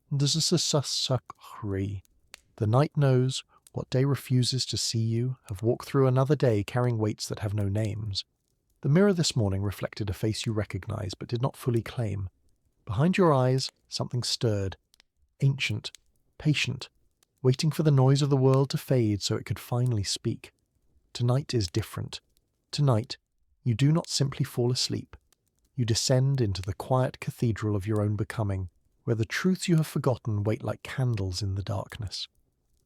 The night knows, what day refuses to see you, have walked through another day carrying weights that have no names. The mirror this morning reflected a face you recognized but did not fully claim. Behind your eyes, something stirred, ancient, patient, waiting for the noise of the world to fade so it could finally speak. Tonight is different. Tonight, you do not simply fall asleep. You descend into the quiet cathedral of your own becoming, where the truths you have forgotten wait like candles in the darkness.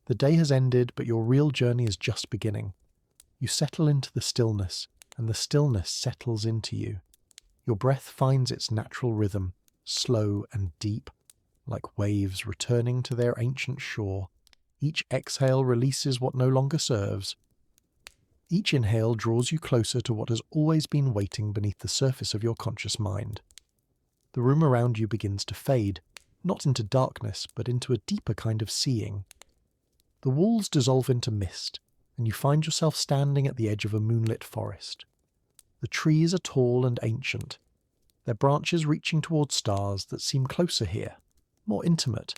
The day has ended, but your real journey is just beginning. You settle into the stillness, and the stillness settles into you. Your breath finds its natural rhythm, slow and deep, like waves returning to their ancient shore. Each exhale releases what no longer serves. Each inhale draws you closer to what has always been waiting beneath the surface of your conscious mind. The room around you begins to fade, not into darkness, but into a deeper kind of seeing. The walls dissolve into mist, and you find yourself standing at the edge of a moonlit forest. The trees are tall and ancient, their branches reaching towards stars that seem closer here, more intimate,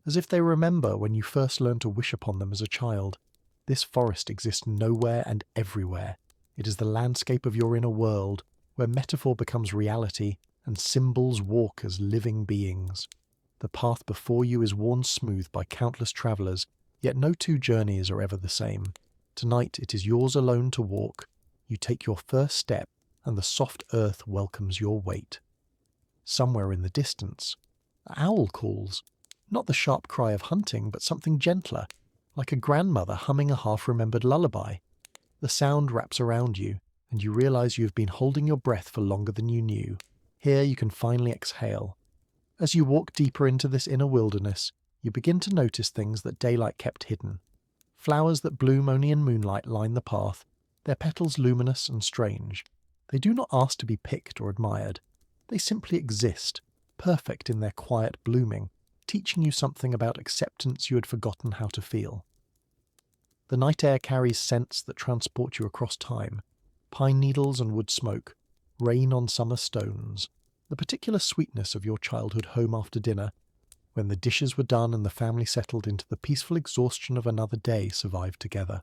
as if they remember when you first learned to wish upon them as a child. This forest exists nowhere and everywhere. It is the landscape of your inner world, where metaphor becomes reality and symbols walk as living beings. The path before you is worn smooth by countless travellers, yet no two journeys are ever the same. Tonight it is yours alone to walk. You take your first step, and the soft earth welcomes your weight. Somewhere in the distance, an owl calls, not the sharp cry of hunting, but something gentler, like a grandmother humming a half-remembered lullaby. The sound wraps around you, and you realize you have been holding your breath for longer than you knew. Here you can finally exhale. As you walk deeper into this inner wilderness, you begin to notice things that daylight kept hidden. Flowers that bloom only in moonlight line the path, their petals luminous and strange. They do not ask to be picked or admired. They simply exist, perfect in their quiet blooming, teaching you something about acceptance you had forgotten how to feel. The night air carries scents that transport you across time. Pine needles and wood smoke, rain on summer stones, the particular sweetness of your childhood home after dinner, when the dishes were done and the family settled into the peaceful exhaustion of another day survived together.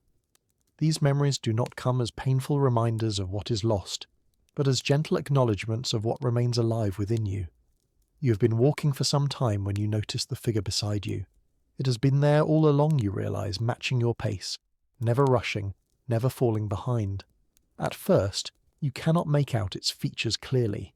These memories do not come as painful reminders of what is lost, but as gentle acknowledgements of what remains alive within you. You have been walking for some time when you notice the figure beside you. It has been there all along, you realize, matching your pace, never rushing, never falling behind. At first, you cannot make out its features clearly.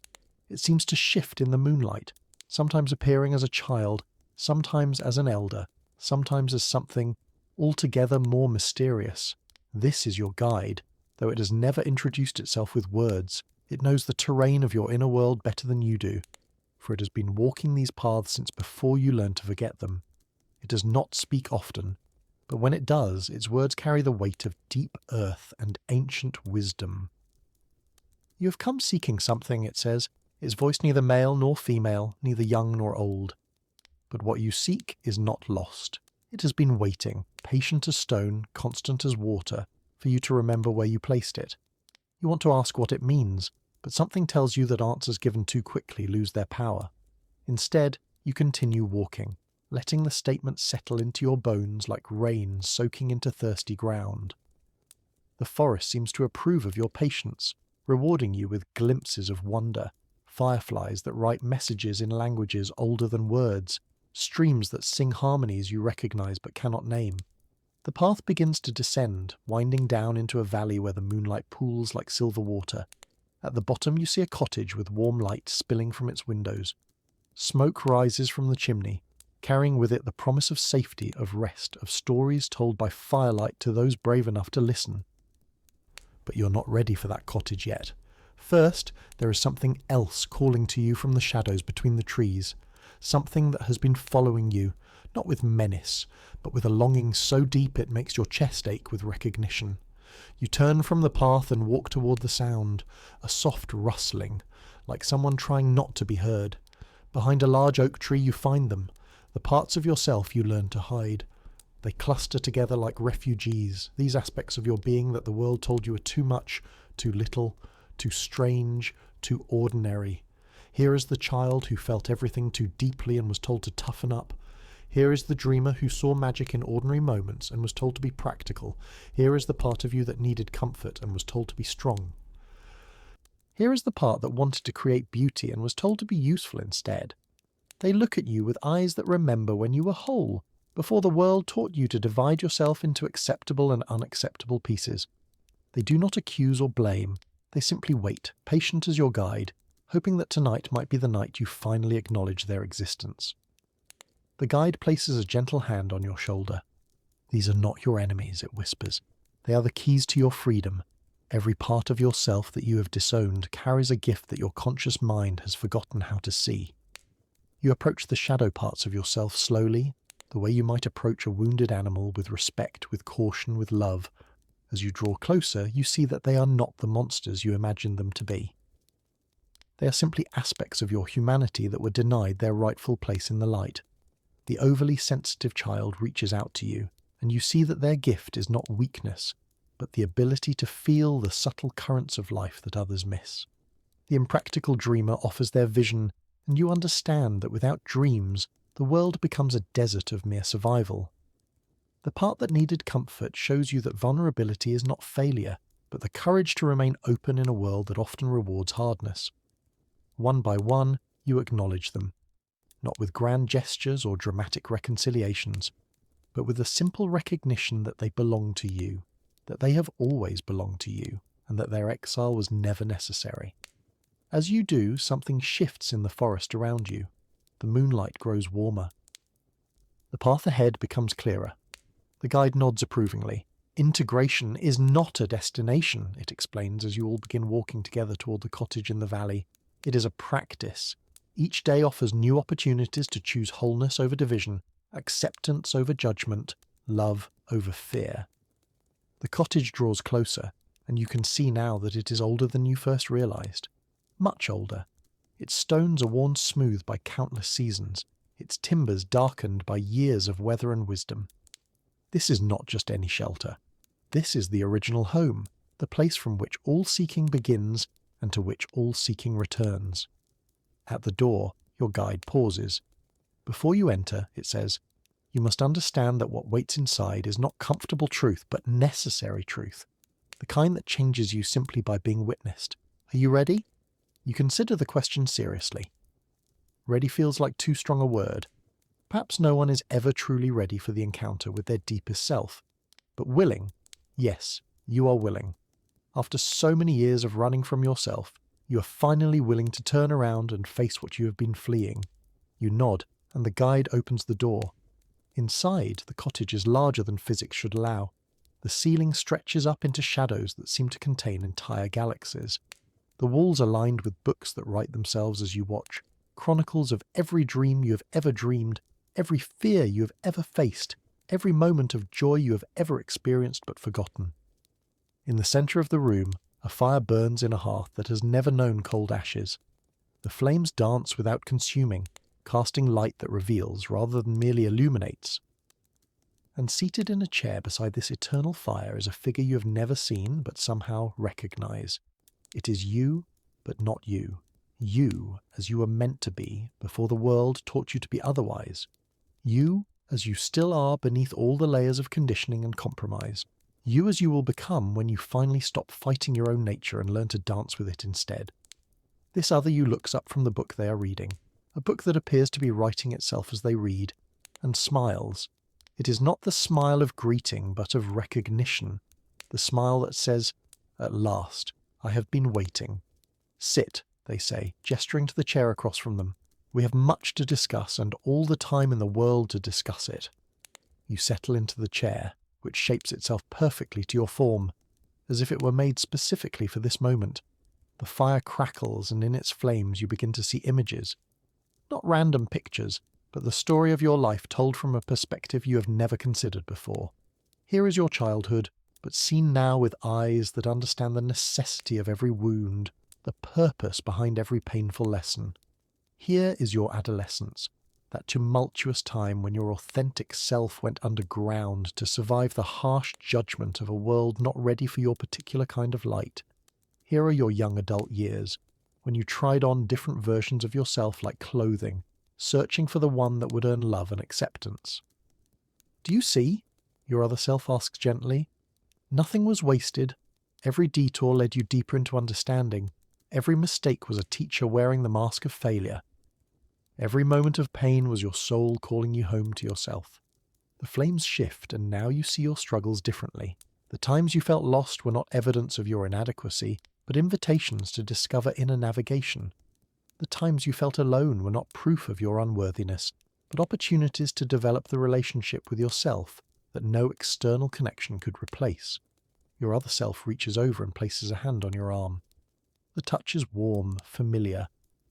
It seems to shift in the moonlight, sometimes appearing as a child, sometimes as an elder, sometimes as something altogether more mysterious. This is your guide, though it has never introduced itself with words. It knows the terrain of your inner world better than you do, for it has been walking these paths since before you learned to forget them. It does not speak often, but when it does, its words carry the weight of deep earth and ancient wisdom. You have come seeking something, it says, its voice neither male nor female, neither young nor old. But what you seek is not lost. It has been waiting, patient as stone, constant as water, for you to remember where you placed it. You want to ask what it means, but something tells you that answers given too quickly lose their power. Instead, you continue walking, letting the statements settle into your bones like rain soaking into thirsty ground. The forest seems to approve of your patience, rewarding you with glimpses of wonder, fireflies that write messages in languages older than words, streams that sing harmonies you recognize but cannot name. The path begins to descend, winding down into a valley where the moonlight pools like silver water. At the bottom you see a cottage with warm light spilling from its windows. Smoke rises from the chimney, carrying with it the promise of safety, of rest, of stories told by firelight to those brave enough to listen. But you're not ready for that cottage yet. First, there is something else calling to you from the shadows between the trees, something that has been following you, not with menace, but with a longing so deep it makes your chest ache with recognition. You turn from the path and walk toward the sound, a soft rustling, like someone trying not to be heard. Behind a large oak tree you find them, the parts of yourself you learn to hide. They cluster together like refugees, these aspects of your being that the world told you are too much, too little, too strange, too ordinary. Here is the child who felt everything too deeply and was told to toughen up, Here is the dreamer who saw magic in ordinary moments and was told to be practical. Here is the part of you that needed comfort and was told to be strong. Here is the part that wanted to create beauty and was told to be useful instead. They look at you with eyes that remember when you were whole, before the world taught you to divide yourself into acceptable and unacceptable pieces. They do not accuse or blame. They simply wait, patient as your guide, hoping that tonight might be the night you finally acknowledge their existence. The guide places a gentle hand on your shoulder. These are not your enemies, it whispers. They are the keys to your freedom. Every part of yourself that you have disowned carries a gift that your conscious mind has forgotten how to see. You approach the shadow parts of yourself slowly, the way you might approach a wounded animal, with respect, with caution, with love. As you draw closer, you see that they are not the monsters you imagined them to be. They are simply aspects of your humanity that were denied their rightful place in the light. The overly sensitive child reaches out to you, and you see that their gift is not weakness, but the ability to feel the subtle currents of life that others miss. The impractical dreamer offers their vision, and you understand that without dreams, the world becomes a desert of mere survival. The part that needed comfort shows you that vulnerability is not failure, but the courage to remain open in a world that often rewards hardness. One by one, you acknowledge them, not with grand gestures or dramatic reconciliations, but with a simple recognition that they belong to you, that they have always belonged to you, and that their exile was never necessary. As you do, something shifts in the forest around you. The moonlight grows warmer. The path ahead becomes clearer. The guide nods approvingly. Integration is not a destination, it explains as you all begin walking together toward the cottage in the valley. It is a practice. Each day offers new opportunities to choose wholeness over division, acceptance over judgment, love over fear. The cottage draws closer, and you can see now that it is older than you first realized. Much older. Its stones are worn smooth by countless seasons, its timbers darkened by years of weather and wisdom. This is not just any shelter. This is the original home, the place from which all seeking begins and to which all seeking returns. At the door, your guide pauses. Before you enter, it says, you must understand that what waits inside is not comfortable truth, but necessary truth, the kind that changes you simply by being witnessed. Are you ready? You consider the question seriously. Ready feels like too strong a word. Perhaps no one is ever truly ready for the encounter with their deepest self. But willing, yes, you are willing. After so many years of running from yourself, you are finally willing to turn around and face what you have been fleeing. You nod, and the guide opens the door. Inside, the cottage is larger than physics should allow. The ceiling stretches up into shadows that seem to contain entire galaxies. The walls are lined with books that write themselves as you watch, chronicles of every dream you have ever dreamed, every fear you have ever faced, every moment of joy you have ever experienced but forgotten. In the centre of the room, a fire burns in a hearth that has never known cold ashes. The flames dance without consuming, casting light that reveals rather than merely illuminates. And seated in a chair beside this eternal fire is a figure you have never seen but somehow recognize. It is you, but not you. You as you were meant to be before the world taught you to be otherwise. You as you still are beneath all the layers of conditioning and compromise. You as you will become when you finally stop fighting your own nature and learn to dance with it instead. This other you looks up from the book they are reading, a book that appears to be writing itself as they read, and smiles. It is not the smile of greeting, but of recognition, the smile that says, "At last, I have been waiting." "Sit," they say, gesturing to the chair across from them. "We have much to discuss and all the time in the world to discuss it." You settle into the chair, which shapes itself perfectly to your form, as if it were made specifically for this moment. The fire crackles, and in its flames you begin to see images. Not random pictures, but the story of your life told from a perspective you have never considered before. Here is your childhood, but seen now with eyes that understand the necessity of every wound, the purpose behind every painful lesson. Here is your adolescence, that tumultuous time when your authentic self went underground to survive the harsh judgment of a world not ready for your particular kind of light. Here are your young adult years, when you tried on different versions of yourself like clothing, searching for the one that would earn love and acceptance. "Do you see?" your other self asks gently. "Nothing was wasted. Every detour led you deeper into understanding. Every mistake was a teacher wearing the mask of failure. Every moment of pain was your soul calling you home to yourself." The flames shift, and now you see your struggles differently. The times you felt lost were not evidence of your inadequacy, but invitations to discover inner navigation. The times you felt alone were not proof of your unworthiness, but opportunities to develop the relationship with yourself that no external connection could replace. Your other self reaches over and places a hand on your arm. The touch is warm, familiar,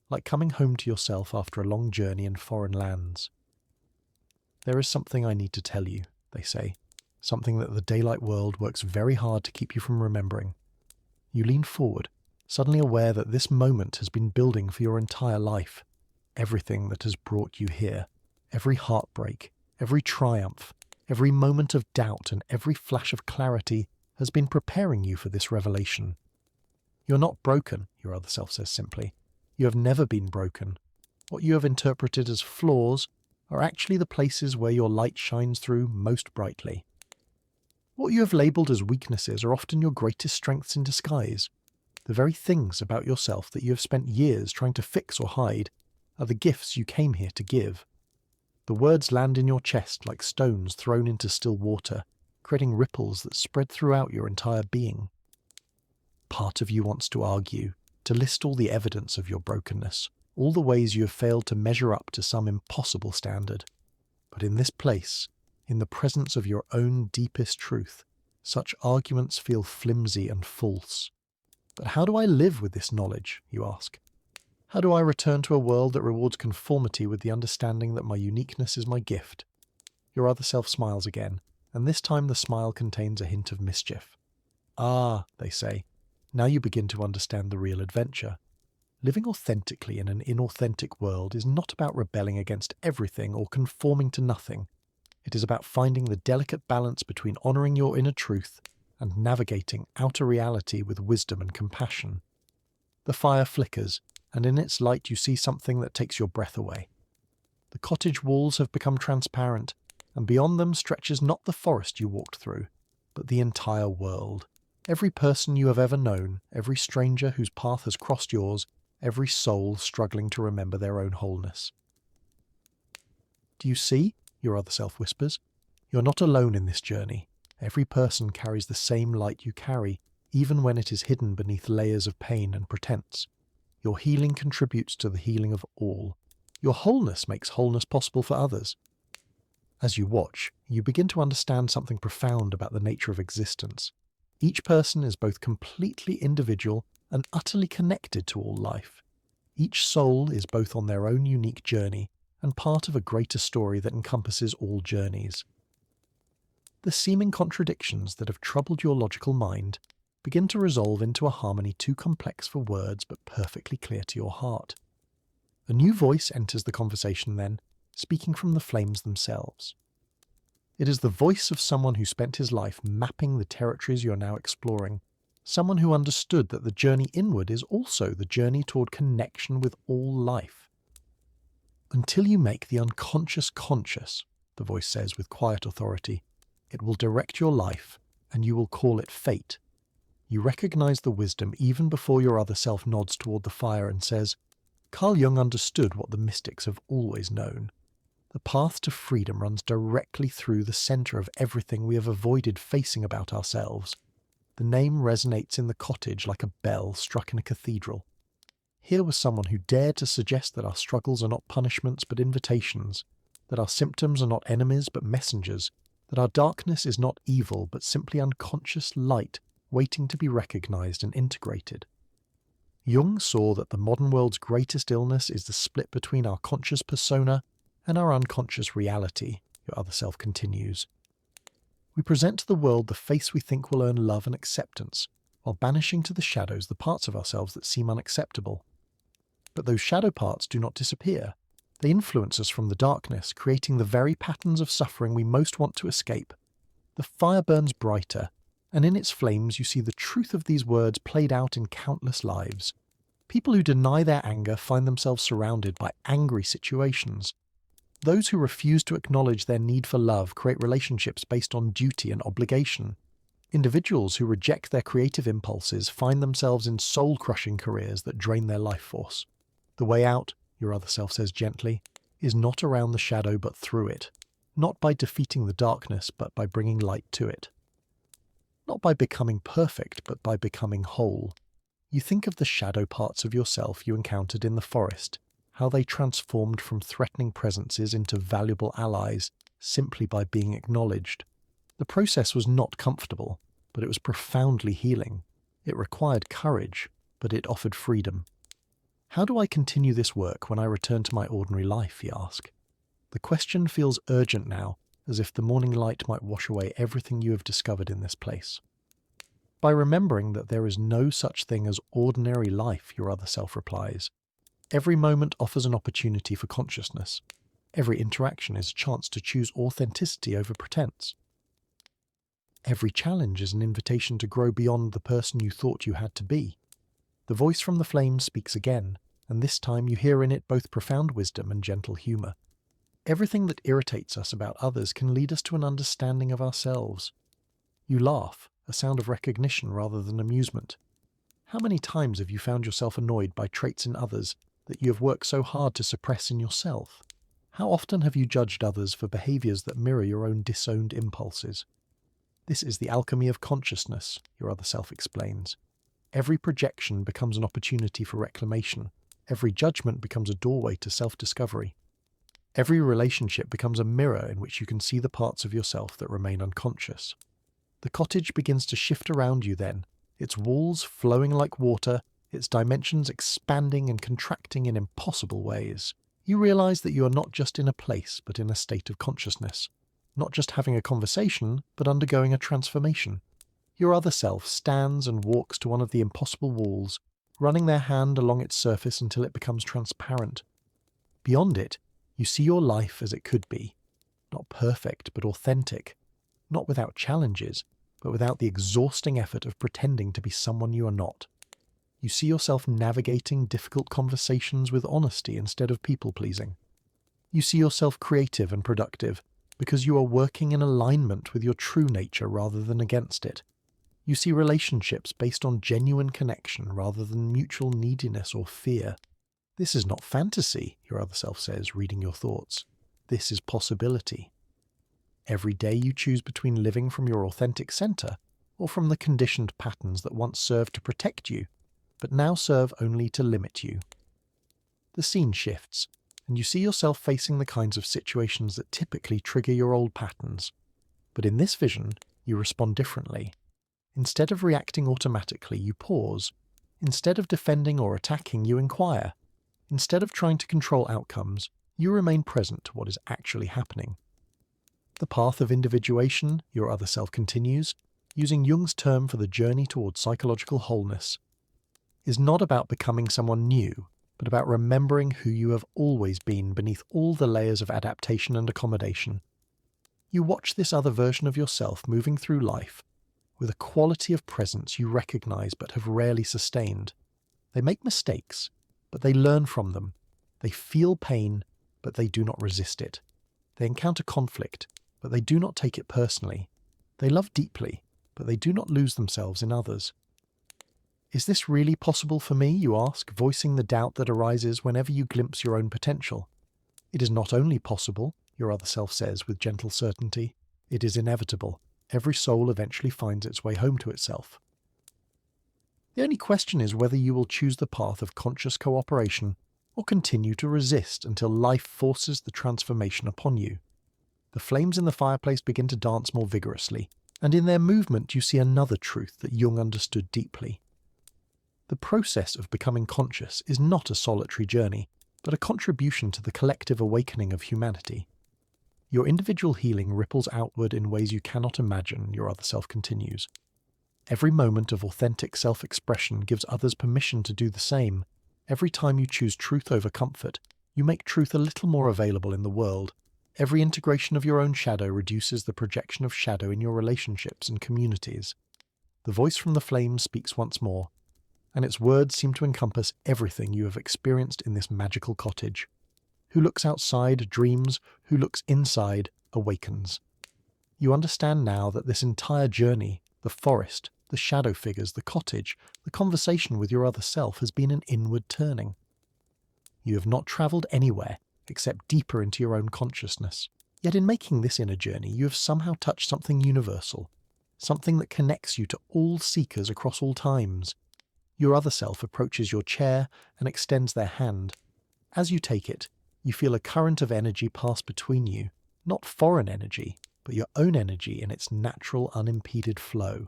like coming home to yourself after a long journey in foreign lands. "There is something I need to tell you," they say, "something that the daylight world works very hard to keep you from remembering." You lean forward, suddenly aware that this moment has been building for your entire life. Everything that has brought you here, every heartbreak, every triumph, every moment of doubt, and every flash of clarity has been preparing you for this revelation. "You're not broken," your other self says simply. "You have never been broken. What you have interpreted as flaws are actually the places where your light shines through most brightly. What you have labelled as weaknesses are often your greatest strengths in disguise. The very things about yourself that you have spent years trying to fix or hide are the gifts you came here to give." The words land in your chest like stones thrown into still water, creating ripples that spread throughout your entire being. Part of you wants to argue, to list all the evidence of your brokenness, all the ways you have failed to measure up to some impossible standard. But in this place, in the presence of your own deepest truth, such arguments feel flimsy and false. "But how do I live with this knowledge?" you ask. "How do I return to a world that rewards conformity with the understanding that my uniqueness is my gift?" Your other self smiles again, and this time the smile contains a hint of mischief. "Ah," they say, "now you begin to understand the real adventure. Living authentically in an inauthentic world is not about rebelling against everything or conforming to nothing. It is about finding the delicate balance between honouring your inner truth and navigating outer reality with wisdom and compassion." The fire flickers, and in its light you see something that takes your breath away. The cottage walls have become transparent, and beyond them stretches not the forest you walked through, but the entire world. Every person you have ever known, every stranger whose path has crossed yours, every soul struggling to remember their own wholeness. "Do you see?" your other self whispers. "You're not alone in this journey. Every person carries the same light you carry, even when it is hidden beneath layers of pain and pretense. Your healing contributes to the healing of all. Your wholeness makes wholeness possible for others." As you watch, you begin to understand something profound about the nature of existence. Each person is both completely individual and utterly connected to all life. Each soul is both on their own unique journey and part of a greater story that encompasses all journeys. The seeming contradictions that have troubled your logical mind begin to resolve into a harmony too complex for words but perfectly clear to your heart. A new voice enters the conversation then, speaking from the flames themselves. It is the voice of someone who spent his life mapping the territories you are now exploring, someone who understood that the journey inward is also the journey toward connection with all life. "Until you make the unconscious conscious," the voice says with quiet authority, "it will direct your life, and you will call it fate." You recognize the wisdom even before your other self nods toward the fire and says, "Carl Jung understood what the mystics have always known. The path to freedom runs directly through the center of everything we have avoided facing about ourselves. The name resonates in the cottage like a bell struck in a cathedral. Here was someone who dared to suggest that our struggles are not punishments but invitations, that our symptoms are not enemies but messengers, that our darkness is not evil but simply unconscious light waiting to be recognized and integrated." Jung saw that the modern world's greatest illness is the split between our conscious persona and our unconscious reality, your other self continues. "We present to the world the face we think will earn love and acceptance, while banishing to the shadows the parts of ourselves that seem unacceptable. But those shadow parts do not disappear. They influence us from the darkness, creating the very patterns of suffering we most want to escape. The fire burns brighter, and in its flames you see the truth of these words played out in countless lives. People who deny their anger find themselves surrounded by angry situations. Those who refuse to acknowledge their need for love create relationships based on duty and obligation. Individuals who reject their creative impulses find themselves in soul-crushing careers that drain their life force. The way out, your other self says gently, is not around the shadow but through it. Not by defeating the darkness, but by bringing light to it. Not by becoming perfect, but by becoming whole. You think of the shadow parts of yourself you encountered in the forest, how they transformed from threatening presences into valuable allies simply by being acknowledged. The process was not comfortable, but it was profoundly healing. It required courage, but it offered freedom. How do I continue this work when I return to my ordinary life, you ask? The question feels urgent now, as if the morning light might wash away everything you have discovered in this place. By remembering that there is no such thing as ordinary life, your other self replies. Every moment offers an opportunity for consciousness. Every interaction is a chance to choose authenticity over pretense. Every challenge is an invitation to grow beyond the person you thought you had to be. The voice from the flames speaks again, and this time you hear in it both profound wisdom and gentle humour. Everything that irritates us about others can lead us to an understanding of ourselves. You laugh, a sound of recognition rather than amusement. How many times have you found yourself annoyed by traits in others that you have worked so hard to suppress in yourself? How often have you judged others for behaviours that mirror your own disowned impulses? This is the alchemy of consciousness, your other self explains. Every projection becomes an opportunity for reclamation. Every judgment becomes a doorway to self-discovery. Every relationship becomes a mirror in which you can see the parts of yourself that remain unconscious. The cottage begins to shift around you then, its walls flowing like water, its dimensions expanding and contracting in impossible ways. You realize that you are not just in a place, but in a state of consciousness. Not just having a conversation, but undergoing a transformation. Your other self stands and walks to one of the impossible walls, running their hand along its surface until it becomes transparent. Beyond it, you see your life as it could be. Not perfect, but authentic. Not without challenges, but without the exhausting effort of pretending to be someone you are not. You see yourself navigating difficult conversations with honesty instead of people-pleasing. You see yourself creative and productive because you are working in alignment with your true nature rather than against it. You see relationships based on genuine connection rather than mutual neediness or fear. This is not fantasy, your other self says, reading your thoughts. This is possibility. Every day you choose between living from your authentic center or from the conditioned patterns that once served to protect you, but now serve only to limit you. The scene shifts, and you see yourself facing the kinds of situations that typically trigger your old patterns. But in this vision, you respond differently. Instead of reacting automatically, you pause. Instead of defending or attacking, you inquire. Instead of trying to control outcomes, you remain present to what is actually happening. The path of individuation, your other self continues, using Jung's term for the journey towards psychological wholeness, is not about becoming someone new, but about remembering who you have always been beneath all the layers of adaptation and accommodation. You watch this other version of yourself moving through life with a quality of presence you recognize but have rarely sustained. They make mistakes, but they learn from them. They feel pain, but they do not resist it. They encounter conflict, but they do not take it personally. They love deeply, but they do not lose themselves in others. Is this really possible for me, you ask, voicing the doubt that arises whenever you glimpse your own potential? It is not only possible, your other self says with gentle certainty, it is inevitable. Every soul eventually finds its way home to itself. The only question is whether you will choose the path of conscious cooperation or continue to resist until life forces the transformation upon you. The flames in the fireplace begin to dance more vigorously, and in their movement you see another truth that Jung understood deeply. The process of becoming conscious is not a solitary journey, but a contribution to the collective awakening of humanity. Your individual healing ripples outward in ways you cannot imagine, your other self continues. Every moment of authentic self-expression gives others permission to do the same. Every time you choose truth over comfort, you make truth a little more available in the world. Every integration of your own shadow reduces the projection of shadow in your relationships and communities. The voice from the flames speaks once more, and its words seem to encompass everything you have experienced in this magical cottage. Who looks outside dreams, who looks inside awakens. You understand now that this entire journey, the forest, the shadow figures, the cottage, the conversation with your other self has been an inward turning. You have not travelled anywhere except deeper into your own consciousness. Yet in making this inner journey, you have somehow touched something universal, something that connects you to all seekers across all times. Your other self approaches your chair and extends their hand. As you take it, you feel a current of energy pass between you, not foreign energy, but your own energy in its natural, unimpeded flow.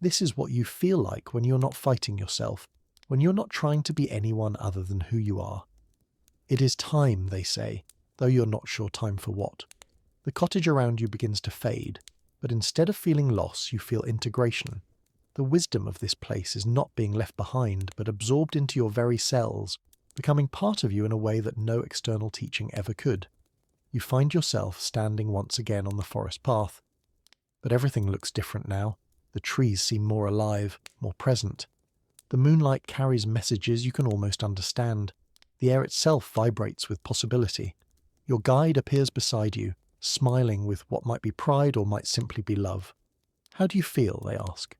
This is what you feel like when you're not fighting yourself, when you're not trying to be anyone other than who you are. It is time, they say, though you're not sure time for what. The cottage around you begins to fade, but instead of feeling loss, you feel integration. The wisdom of this place is not being left behind, but absorbed into your very cells, becoming part of you in a way that no external teaching ever could. You find yourself standing once again on the forest path. But everything looks different now. The trees seem more alive, more present. The moonlight carries messages you can almost understand. The air itself vibrates with possibility. Your guide appears beside you, smiling with what might be pride or might simply be love. How do you feel, they ask.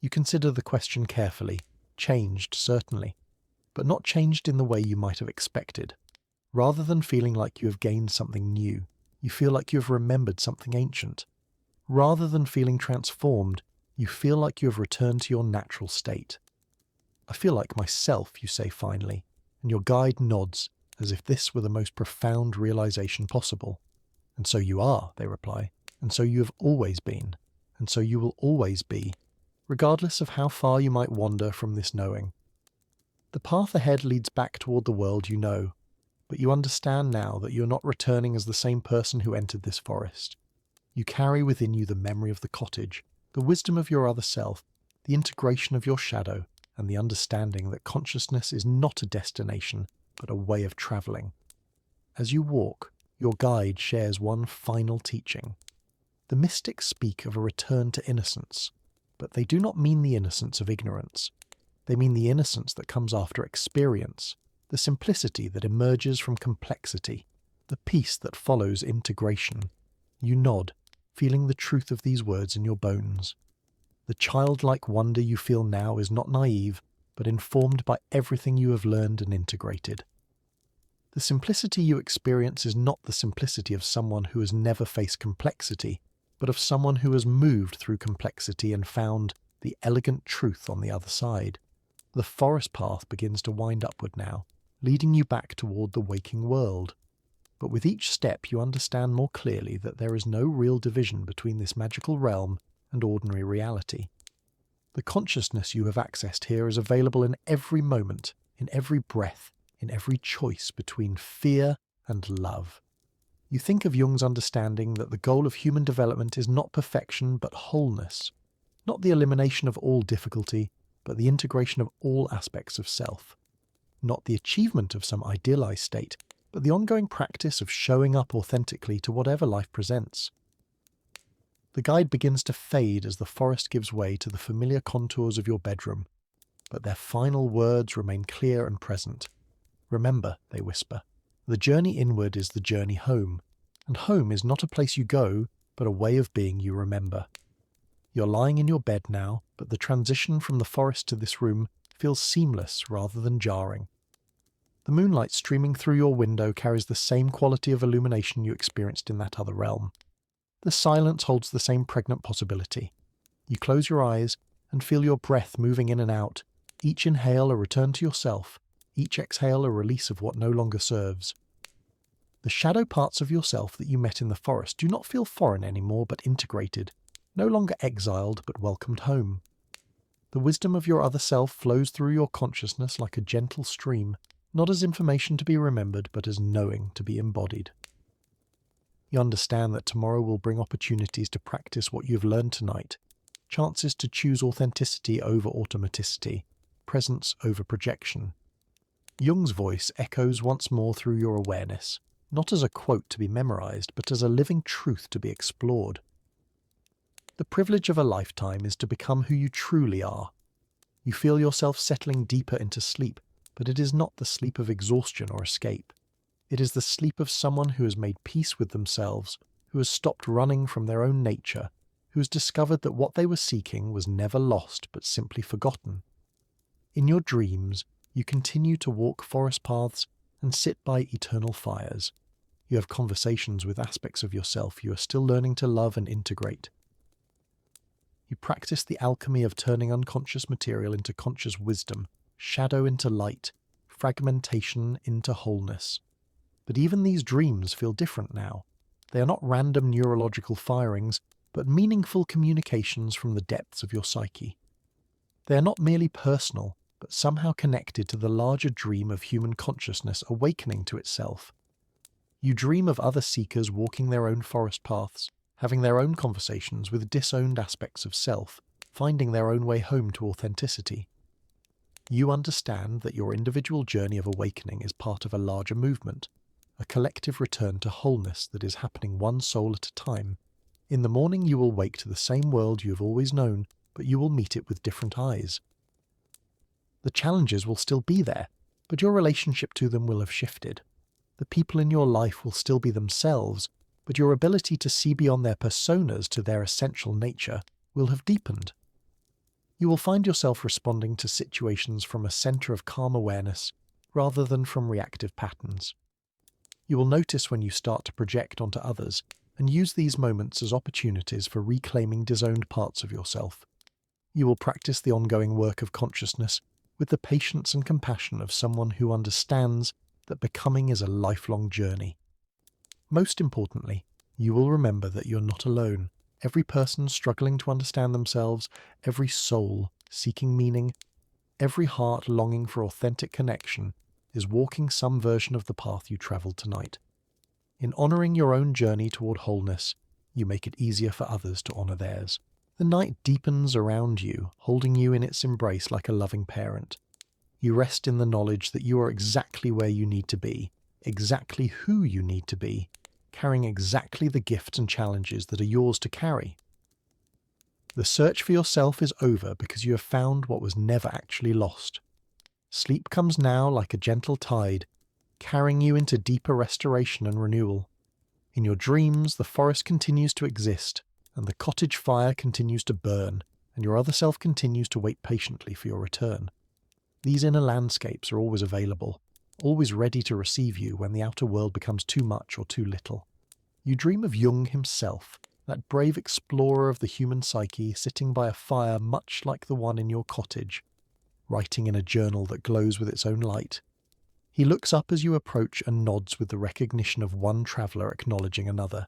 You consider the question carefully. Changed, certainly, but not changed in the way you might have expected. Rather than feeling like you have gained something new, you feel like you have remembered something ancient. Rather than feeling transformed, you feel like you have returned to your natural state. I feel like myself, you say finally, and your guide nods, as if this were the most profound realization possible. And so you are, they reply, and so you have always been, and so you will always be, regardless of how far you might wander from this knowing. The path ahead leads back toward the world you know, but you understand now that you're not returning as the same person who entered this forest. You carry within you the memory of the cottage, the wisdom of your other self, the integration of your shadow, and the understanding that consciousness is not a destination, but a way of travelling. As you walk, your guide shares one final teaching. The mystics speak of a return to innocence, but they do not mean the innocence of ignorance. They mean the innocence that comes after experience, the simplicity that emerges from complexity, the peace that follows integration. You nod, feeling the truth of these words in your bones. The childlike wonder you feel now is not naive, but informed by everything you have learned and integrated. The simplicity you experience is not the simplicity of someone who has never faced complexity, but of someone who has moved through complexity and found the elegant truth on the other side. The forest path begins to wind upward now, leading you back toward the waking world. But with each step you understand more clearly that there is no real division between this magical realm and ordinary reality. The consciousness you have accessed here is available in every moment, in every breath, in every choice between fear and love. You think of Jung's understanding that the goal of human development is not perfection but wholeness, not the elimination of all difficulty, but the integration of all aspects of self. Not the achievement of some idealized state, but the ongoing practice of showing up authentically to whatever life presents. The guide begins to fade as the forest gives way to the familiar contours of your bedroom, but their final words remain clear and present. Remember, they whisper, the journey inward is the journey home, and home is not a place you go, but a way of being you remember. You're lying in your bed now, but the transition from the forest to this room feels seamless rather than jarring. The moonlight streaming through your window carries the same quality of illumination you experienced in that other realm. The silence holds the same pregnant possibility. You close your eyes and feel your breath moving in and out, each inhale a return to yourself, each exhale a release of what no longer serves. The shadow parts of yourself that you met in the forest do not feel foreign anymore but integrated, no longer exiled but welcomed home. The wisdom of your other self flows through your consciousness like a gentle stream, not as information to be remembered but as knowing to be embodied. You understand that tomorrow will bring opportunities to practice what you have learned tonight, chances to choose authenticity over automaticity, presence over projection. Jung's voice echoes once more through your awareness, not as a quote to be memorized, but as a living truth to be explored. The privilege of a lifetime is to become who you truly are. You feel yourself settling deeper into sleep, but it is not the sleep of exhaustion or escape. It is the sleep of someone who has made peace with themselves, who has stopped running from their own nature, who has discovered that what they were seeking was never lost but simply forgotten. In your dreams, you continue to walk forest paths and sit by eternal fires. You have conversations with aspects of yourself you are still learning to love and integrate. You practice the alchemy of turning unconscious material into conscious wisdom, shadow into light, fragmentation into wholeness. But even these dreams feel different now. They are not random neurological firings, but meaningful communications from the depths of your psyche. They are not merely personal, but somehow connected to the larger dream of human consciousness awakening to itself. You dream of other seekers walking their own forest paths, having their own conversations with disowned aspects of self, finding their own way home to authenticity. You understand that your individual journey of awakening is part of a larger movement, a collective return to wholeness that is happening one soul at a time. In the morning you will wake to the same world you have always known, but you will meet it with different eyes. The challenges will still be there, but your relationship to them will have shifted. The people in your life will still be themselves, but your ability to see beyond their personas to their essential nature will have deepened. You will find yourself responding to situations from a center of calm awareness rather than from reactive patterns. You will notice when you start to project onto others and use these moments as opportunities for reclaiming disowned parts of yourself. You will practice the ongoing work of consciousness with the patience and compassion of someone who understands that becoming is a lifelong journey. Most importantly, you will remember that you're not alone. Every person struggling to understand themselves, every soul seeking meaning, every heart longing for authentic connection is walking some version of the path you traveled tonight. In honoring your own journey toward wholeness, you make it easier for others to honor theirs. The night deepens around you, holding you in its embrace like a loving parent. You rest in the knowledge that you are exactly where you need to be, exactly who you need to be, carrying exactly the gifts and challenges that are yours to carry. The search for yourself is over because you have found what was never actually lost. Sleep comes now like a gentle tide, carrying you into deeper restoration and renewal. In your dreams, the forest continues to exist, and the cottage fire continues to burn, and your other self continues to wait patiently for your return. These inner landscapes are always available, always ready to receive you when the outer world becomes too much or too little. You dream of Jung himself, that brave explorer of the human psyche sitting by a fire much like the one in your cottage, writing in a journal that glows with its own light. He looks up as you approach and nods with the recognition of one traveller acknowledging another.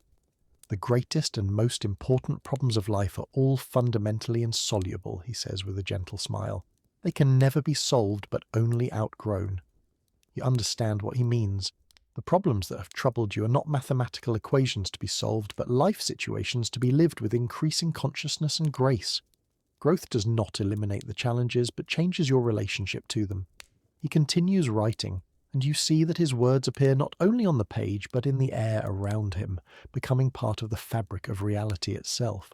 The greatest and most important problems of life are all fundamentally insoluble, he says with a gentle smile. They can never be solved but only outgrown. You understand what he means. The problems that have troubled you are not mathematical equations to be solved, but life situations to be lived with increasing consciousness and grace. Growth does not eliminate the challenges, but changes your relationship to them. He continues writing, and you see that his words appear not only on the page, but in the air around him, becoming part of the fabric of reality itself.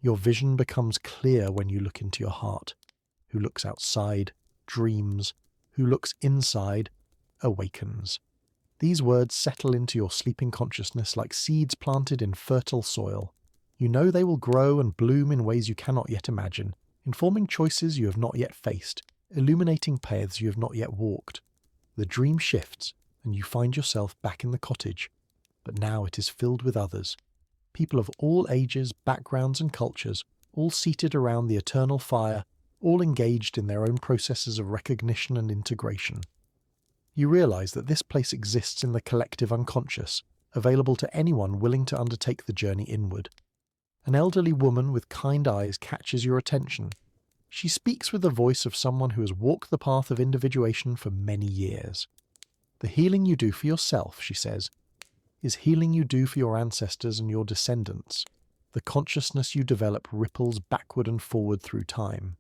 Your vision becomes clear when you look into your heart. Who looks outside, dreams. Who looks inside, awakens. These words settle into your sleeping consciousness like seeds planted in fertile soil. You know they will grow and bloom in ways you cannot yet imagine, informing choices you have not yet faced, illuminating paths you have not yet walked. The dream shifts, and you find yourself back in the cottage, but now it is filled with others. People of all ages, backgrounds and cultures, all seated around the eternal fire, all engaged in their own processes of recognition and integration. You realize that this place exists in the collective unconscious, available to anyone willing to undertake the journey inward. An elderly woman with kind eyes catches your attention. She speaks with the voice of someone who has walked the path of individuation for many years. The healing you do for yourself, she says, is healing you do for your ancestors and your descendants. The consciousness you develop ripples backward and forward through time.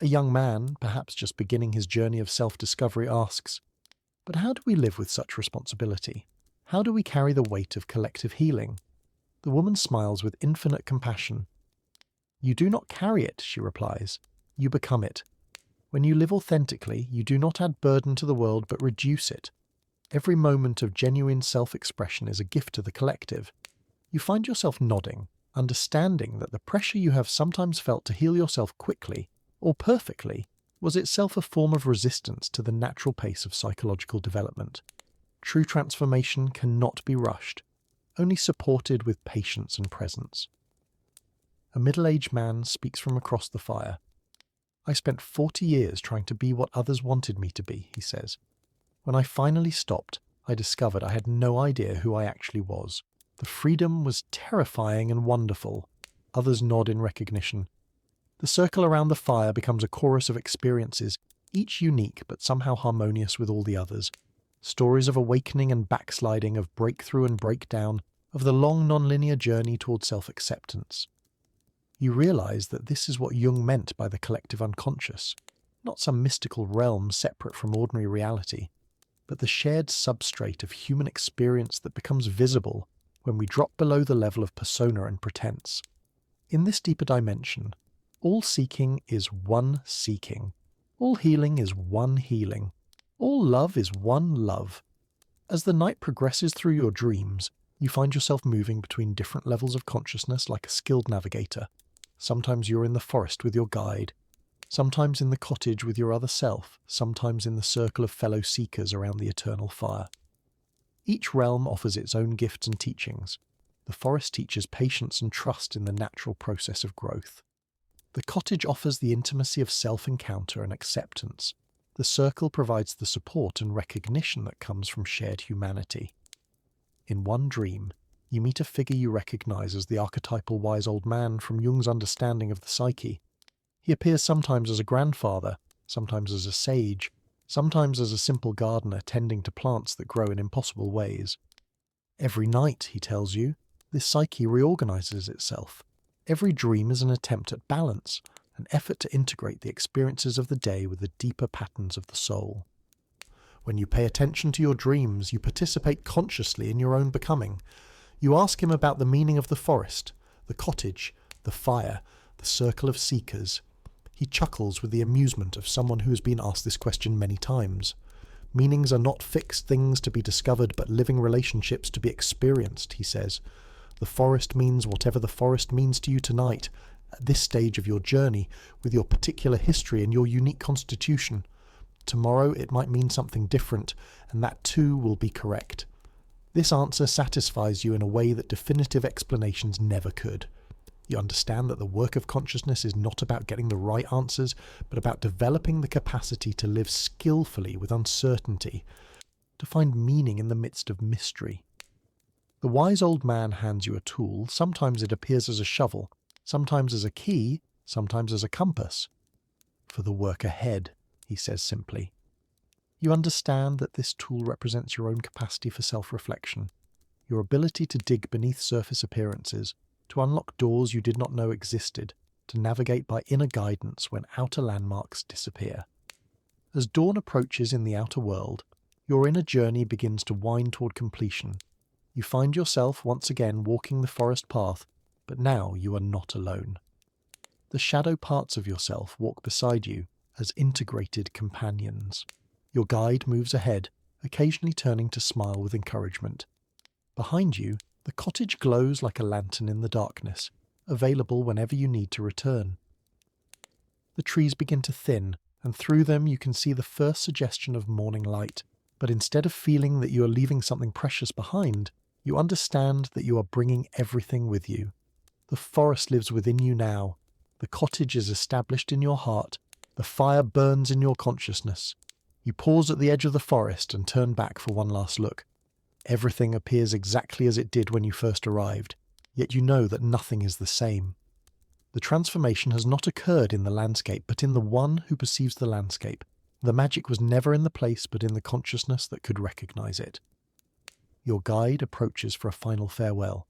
A young man, perhaps just beginning his journey of self-discovery, asks, "But how do we live with such responsibility? How do we carry the weight of collective healing?" The woman smiles with infinite compassion. "You do not carry it," she replies. You become it. When you live authentically, you do not add burden to the world but reduce it. Every moment of genuine self-expression is a gift to the collective. You find yourself nodding, understanding that the pressure you have sometimes felt to heal yourself quickly, or perfectly, was itself a form of resistance to the natural pace of psychological development. True transformation cannot be rushed, only supported with patience and presence. A middle-aged man speaks from across the fire. I spent 40 years trying to be what others wanted me to be, he says. When I finally stopped, I discovered I had no idea who I actually was. The freedom was terrifying and wonderful. Others nod in recognition. The circle around the fire becomes a chorus of experiences, each unique but somehow harmonious with all the others. Stories of awakening and backsliding, of breakthrough and breakdown, of the long non-linear journey toward self-acceptance. You realize that this is what Jung meant by the collective unconscious, not some mystical realm separate from ordinary reality, but the shared substrate of human experience that becomes visible when we drop below the level of persona and pretense. In this deeper dimension, all seeking is one seeking. All healing is one healing. All love is one love. As the night progresses through your dreams, you find yourself moving between different levels of consciousness like a skilled navigator. Sometimes you're in the forest with your guide, sometimes in the cottage with your other self, sometimes in the circle of fellow seekers around the eternal fire. Each realm offers its own gifts and teachings. The forest teaches patience and trust in the natural process of growth. The cottage offers the intimacy of self-encounter and acceptance. The circle provides the support and recognition that comes from shared humanity. In one dream, you meet a figure you recognize as the archetypal wise old man from Jung's understanding of the psyche. He appears sometimes as a grandfather, sometimes as a sage, sometimes as a simple gardener tending to plants that grow in impossible ways. Every night, he tells you, this psyche reorganizes itself. Every dream is an attempt at balance, an effort to integrate the experiences of the day with the deeper patterns of the soul. When you pay attention to your dreams, you participate consciously in your own becoming. You ask him about the meaning of the forest, the cottage, the fire, the circle of seekers. He chuckles with the amusement of someone who has been asked this question many times. Meanings are not fixed things to be discovered, but living relationships to be experienced, he says. The forest means whatever the forest means to you tonight, at this stage of your journey, with your particular history and your unique constitution. Tomorrow it might mean something different, and that too will be correct. This answer satisfies you in a way that definitive explanations never could. You understand that the work of consciousness is not about getting the right answers, but about developing the capacity to live skillfully with uncertainty, to find meaning in the midst of mystery. The wise old man hands you a tool. Sometimes it appears as a shovel, sometimes as a key, sometimes as a compass. For the work ahead, he says simply. You understand that this tool represents your own capacity for self-reflection, your ability to dig beneath surface appearances, to unlock doors you did not know existed, to navigate by inner guidance when outer landmarks disappear. As dawn approaches in the outer world, your inner journey begins to wind toward completion. You find yourself once again walking the forest path, but now you are not alone. The shadow parts of yourself walk beside you as integrated companions. Your guide moves ahead, occasionally turning to smile with encouragement. Behind you, the cottage glows like a lantern in the darkness, available whenever you need to return. The trees begin to thin, and through them you can see the first suggestion of morning light. But instead of feeling that you are leaving something precious behind, you understand that you are bringing everything with you. The forest lives within you now. The cottage is established in your heart. The fire burns in your consciousness. You pause at the edge of the forest and turn back for one last look. Everything appears exactly as it did when you first arrived, yet you know that nothing is the same. The transformation has not occurred in the landscape, but in the one who perceives the landscape. The magic was never in the place, but in the consciousness that could recognize it. Your guide approaches for a final farewell.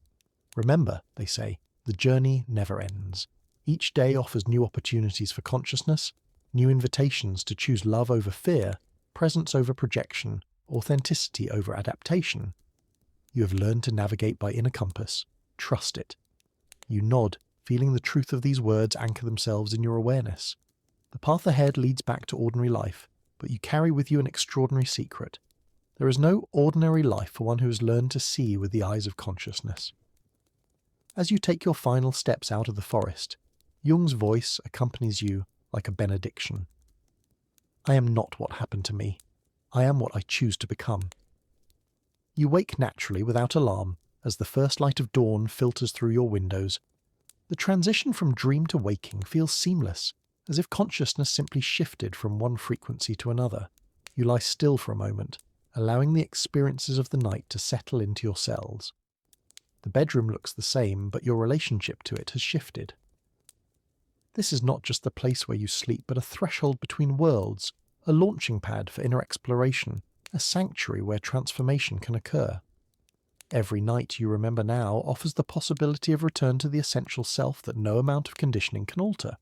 Remember, they say, the journey never ends. Each day offers new opportunities for consciousness, new invitations to choose love over fear, presence over projection, authenticity over adaptation. You have learned to navigate by inner compass. Trust it. You nod, feeling the truth of these words anchor themselves in your awareness. The path ahead leads back to ordinary life, but you carry with you an extraordinary secret. There is no ordinary life for one who has learned to see with the eyes of consciousness. As you take your final steps out of the forest, Jung's voice accompanies you like a benediction. I am not what happened to me. I am what I choose to become. You wake naturally without alarm as the first light of dawn filters through your windows. The transition from dream to waking feels seamless, as if consciousness simply shifted from one frequency to another. You lie still for a moment, allowing the experiences of the night to settle into your cells. The bedroom looks the same, but your relationship to it has shifted. This is not just the place where you sleep, but a threshold between worlds, a launching pad for inner exploration, a sanctuary where transformation can occur. Every night you remember now offers the possibility of return to the essential self that no amount of conditioning can alter.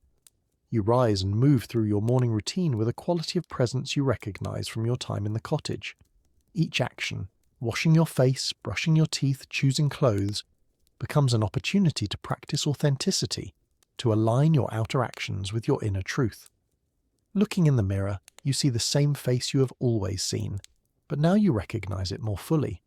You rise and move through your morning routine with a quality of presence you recognize from your time in the cottage. Each action, washing your face, brushing your teeth, choosing clothes, becomes an opportunity to practice authenticity, to align your outer actions with your inner truth. Looking in the mirror, you see the same face you have always seen, but now you recognize it more fully.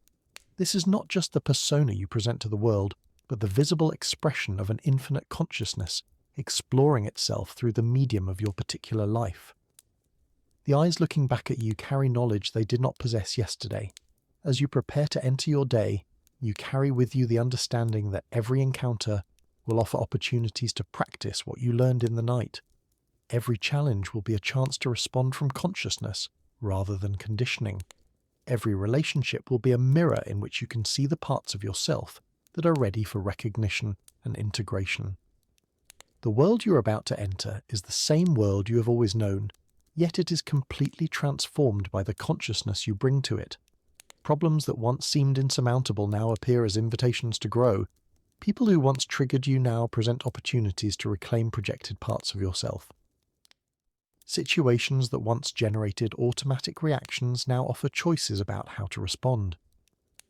This is not just the persona you present to the world, but the visible expression of an infinite consciousness, exploring itself through the medium of your particular life. The eyes looking back at you carry knowledge they did not possess yesterday. As you prepare to enter your day, you carry with you the understanding that every encounter will offer opportunities to practice what you learned in the night. Every challenge will be a chance to respond from consciousness rather than conditioning. Every relationship will be a mirror in which you can see the parts of yourself that are ready for recognition and integration. The world you are about to enter is the same world you have always known, yet it is completely transformed by the consciousness you bring to it. Problems that once seemed insurmountable now appear as invitations to grow. People who once triggered you now present opportunities to reclaim projected parts of yourself. Situations that once generated automatic reactions now offer choices about how to respond.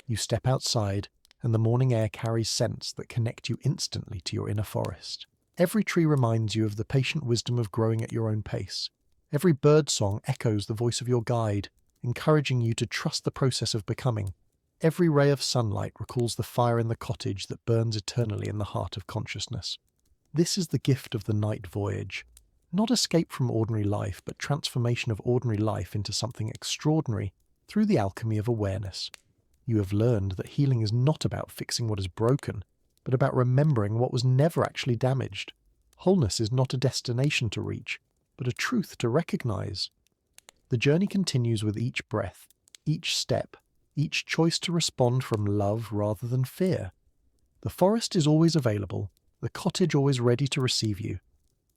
You step outside, and the morning air carries scents that connect you instantly to your inner forest. Every tree reminds you of the patient wisdom of growing at your own pace. Every bird song echoes the voice of your guide, encouraging you to trust the process of becoming. Every ray of sunlight recalls the fire in the cottage that burns eternally in the heart of consciousness. This is the gift of the night voyage. Not escape from ordinary life, but transformation of ordinary life into something extraordinary through the alchemy of awareness. You have learned that healing is not about fixing what is broken, but about remembering what was never actually damaged. Wholeness is not a destination to reach, but a truth to recognize. The journey continues with each breath, each step, each choice to respond from love rather than fear. The forest is always available, the cottage always ready to receive you,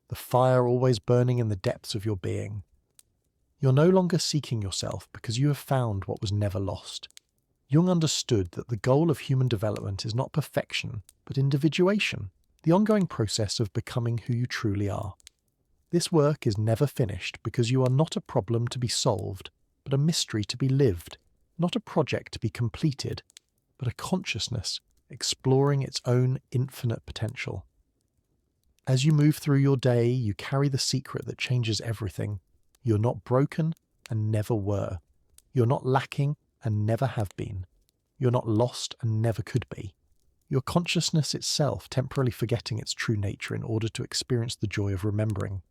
the fire always burning in the depths of your being. You're no longer seeking yourself because you have found what was never lost. Jung understood that the goal of human development is not perfection, but individuation, the ongoing process of becoming who you truly are. This work is never finished because you are not a problem to be solved, but a mystery to be lived, not a project to be completed, but a consciousness exploring its own infinite potential. As you move through your day, you carry the secret that changes everything. You're not broken and never were. You're not lacking and never have been. You're not lost and never could be. Your consciousness itself temporarily forgetting its true nature in order to experience the joy of remembering.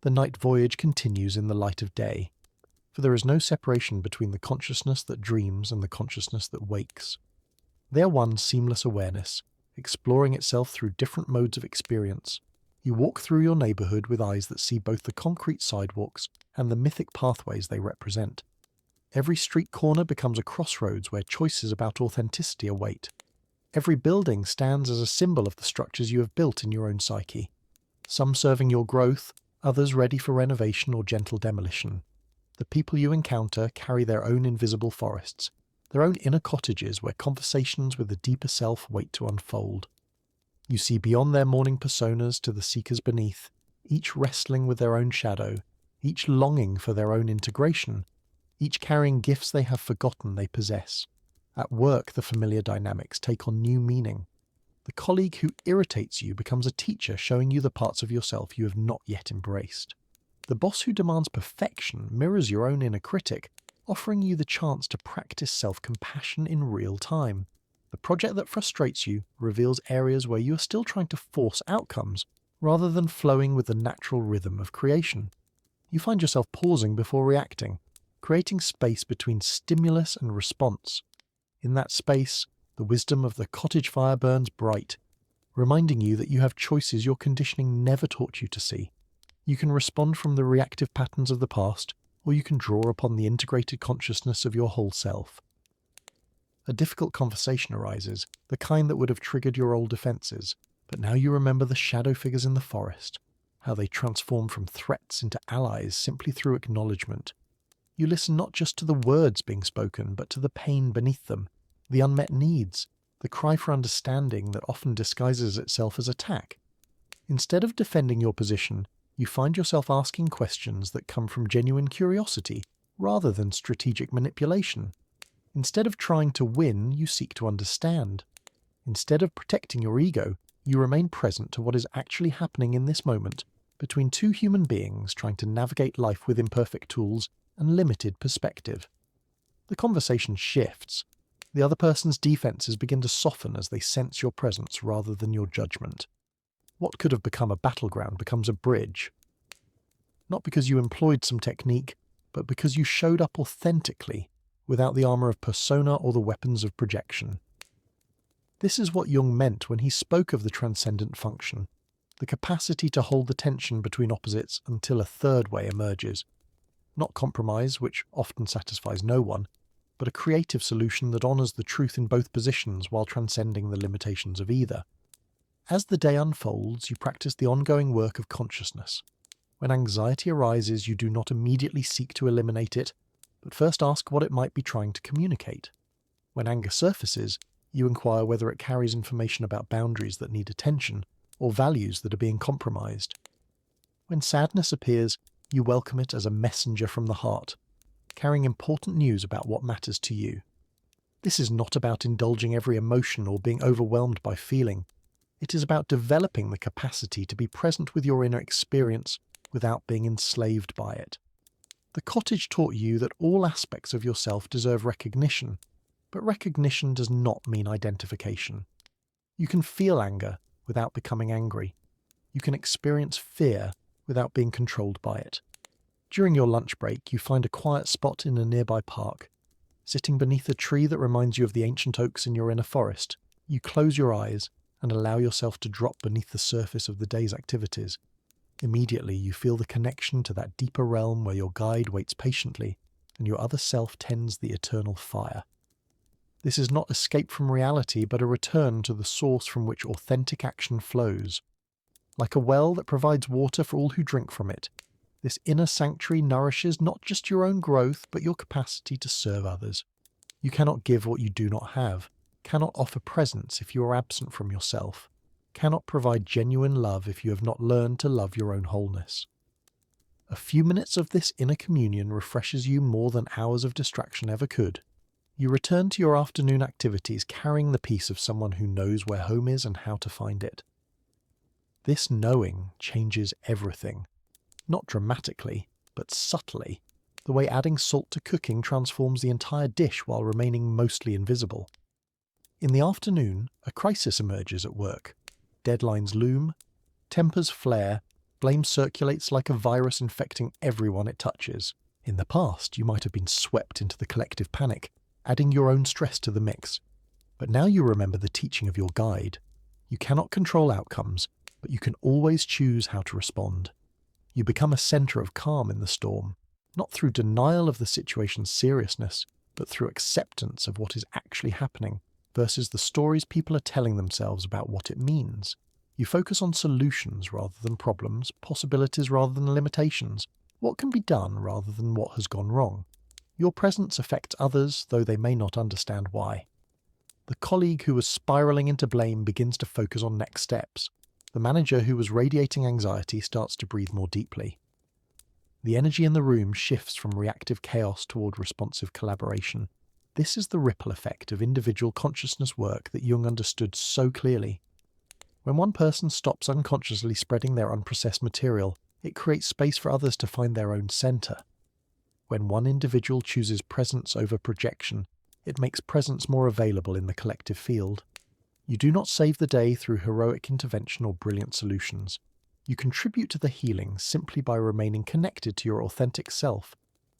The night voyage continues in the light of day, for there is no separation between the consciousness that dreams and the consciousness that wakes. They are one seamless awareness, exploring itself through different modes of experience. You walk through your neighborhood with eyes that see both the concrete sidewalks and the mythic pathways they represent. Every street corner becomes a crossroads where choices about authenticity await. Every building stands as a symbol of the structures you have built in your own psyche, some serving your growth, others ready for renovation or gentle demolition. The people you encounter carry their own invisible forests, their own inner cottages where conversations with the deeper self wait to unfold. You see beyond their morning personas to the seekers beneath, each wrestling with their own shadow, each longing for their own integration, each carrying gifts they have forgotten they possess. At work, the familiar dynamics take on new meaning. The colleague who irritates you becomes a teacher showing you the parts of yourself you have not yet embraced. The boss who demands perfection mirrors your own inner critic, offering you the chance to practice self-compassion in real time. The project that frustrates you reveals areas where you are still trying to force outcomes, rather than flowing with the natural rhythm of creation. You find yourself pausing before reacting, creating space between stimulus and response. In that space, the wisdom of the cottage fire burns bright, reminding you that you have choices your conditioning never taught you to see. You can respond from the reactive patterns of the past, or you can draw upon the integrated consciousness of your whole self. A difficult conversation arises, the kind that would have triggered your old defenses, but now you remember the shadow figures in the forest, how they transform from threats into allies simply through acknowledgement. You listen not just to the words being spoken, but to the pain beneath them, the unmet needs, the cry for understanding that often disguises itself as attack. Instead of defending your position, you find yourself asking questions that come from genuine curiosity, rather than strategic manipulation. Instead of trying to win, you seek to understand. Instead of protecting your ego, you remain present to what is actually happening in this moment between two human beings trying to navigate life with imperfect tools and limited perspective. The conversation shifts. The other person's defenses begin to soften as they sense your presence rather than your judgment. What could have become a battleground becomes a bridge. Not because you employed some technique, but because you showed up authentically, without the armor of persona or the weapons of projection. This is what Jung meant when he spoke of the transcendent function, the capacity to hold the tension between opposites until a third way emerges. Not compromise, which often satisfies no one, but a creative solution that honors the truth in both positions while transcending the limitations of either. As the day unfolds, you practice the ongoing work of consciousness. When anxiety arises, you do not immediately seek to eliminate it, but first ask what it might be trying to communicate. When anger surfaces, you inquire whether it carries information about boundaries that need attention or values that are being compromised. When sadness appears, you welcome it as a messenger from the heart, carrying important news about what matters to you. This is not about indulging every emotion or being overwhelmed by feeling. It is about developing the capacity to be present with your inner experience without being enslaved by it. The cottage taught you that all aspects of yourself deserve recognition, but recognition does not mean identification. You can feel anger without becoming angry. You can experience fear without being controlled by it. During your lunch break, you find a quiet spot in a nearby park. Sitting beneath a tree that reminds you of the ancient oaks in your inner forest, you close your eyes and allow yourself to drop beneath the surface of the day's activities. Immediately, you feel the connection to that deeper realm where your guide waits patiently and your other self tends the eternal fire. This is not escape from reality, but a return to the source from which authentic action flows. Like a well that provides water for all who drink from it, this inner sanctuary nourishes not just your own growth, but your capacity to serve others. You cannot give what you do not have, cannot offer presence if you are absent from yourself, cannot provide genuine love if you have not learned to love your own wholeness. A few minutes of this inner communion refreshes you more than hours of distraction ever could. You return to your afternoon activities carrying the peace of someone who knows where home is and how to find it. This knowing changes everything. Not dramatically, but subtly, the way adding salt to cooking transforms the entire dish while remaining mostly invisible. In the afternoon, a crisis emerges at work. Deadlines loom, tempers flare, blame circulates like a virus infecting everyone it touches. In the past, you might have been swept into the collective panic, adding your own stress to the mix. But now you remember the teaching of your guide. You cannot control outcomes, but you can always choose how to respond. You become a center of calm in the storm, not through denial of the situation's seriousness, but through acceptance of what is actually happening versus the stories people are telling themselves about what it means. You focus on solutions rather than problems, possibilities rather than limitations, what can be done rather than what has gone wrong. Your presence affects others, though they may not understand why. The colleague who was spiraling into blame begins to focus on next steps. The manager who was radiating anxiety starts to breathe more deeply. The energy in the room shifts from reactive chaos toward responsive collaboration. This is the ripple effect of individual consciousness work that Jung understood so clearly. When one person stops unconsciously spreading their unprocessed material, It creates space for others to find their own center. When one individual chooses presence over projection, it makes presence more available in the collective field. You do not save the day through heroic intervention or brilliant solutions. You contribute to the healing simply by remaining connected to your authentic self,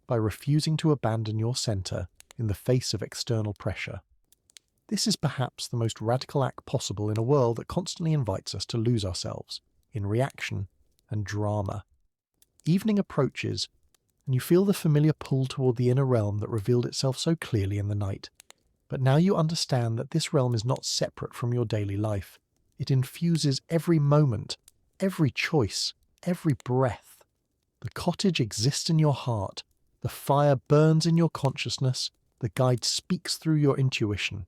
by refusing to abandon your center in the face of external pressure. This is perhaps the most radical act possible in a world that constantly invites us to lose ourselves in reaction and drama. Evening approaches, and you feel the familiar pull toward the inner realm that revealed itself so clearly in the night. But now you understand that this realm is not separate from your daily life. It infuses every moment, every choice, every breath. The cottage exists in your heart. The fire burns in your consciousness. The guide speaks through your intuition.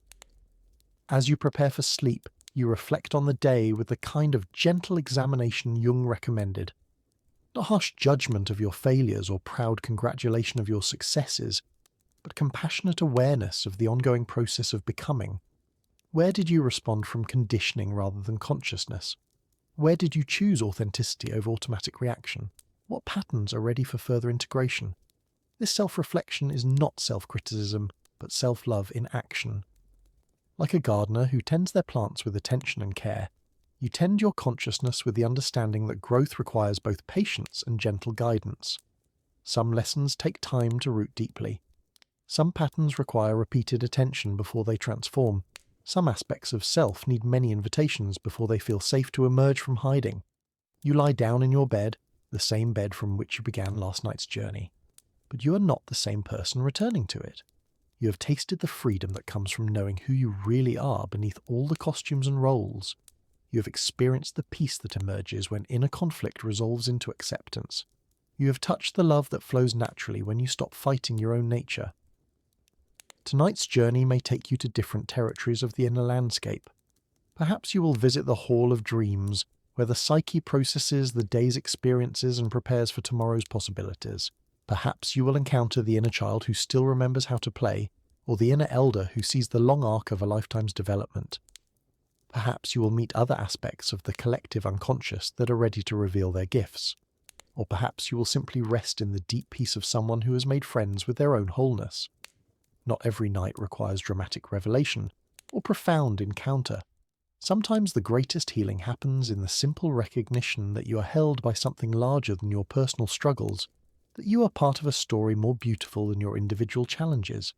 As you prepare for sleep, you reflect on the day with the kind of gentle examination Jung recommended. Not harsh judgment of your failures or proud congratulation of your successes, but compassionate awareness of the ongoing process of becoming. Where did you respond from conditioning rather than consciousness? Where did you choose authenticity over automatic reaction? What patterns are ready for further integration? This self-reflection is not self-criticism, but self-love in action. Like a gardener who tends their plants with attention and care, you tend your consciousness with the understanding that growth requires both patience and gentle guidance. Some lessons take time to root deeply. Some patterns require repeated attention before they transform. Some aspects of self need many invitations before they feel safe to emerge from hiding. You lie down in your bed, the same bed from which you began last night's journey. But you are not the same person returning to it. You have tasted the freedom that comes from knowing who you really are beneath all the costumes and roles. You have experienced the peace that emerges when inner conflict resolves into acceptance. You have touched the love that flows naturally when you stop fighting your own nature. Tonight's journey may take you to different territories of the inner landscape. Perhaps you will visit the Hall of Dreams, where the psyche processes the day's experiences and prepares for tomorrow's possibilities. Perhaps you will encounter the inner child who still remembers how to play, or the inner elder who sees the long arc of a lifetime's development. Perhaps you will meet other aspects of the collective unconscious that are ready to reveal their gifts. Or perhaps you will simply rest in the deep peace of someone who has made friends with their own wholeness. Not every night requires dramatic revelation or profound encounter. Sometimes the greatest healing happens in the simple recognition that you are held by something larger than your personal struggles, that you are part of a story more beautiful than your individual challenges.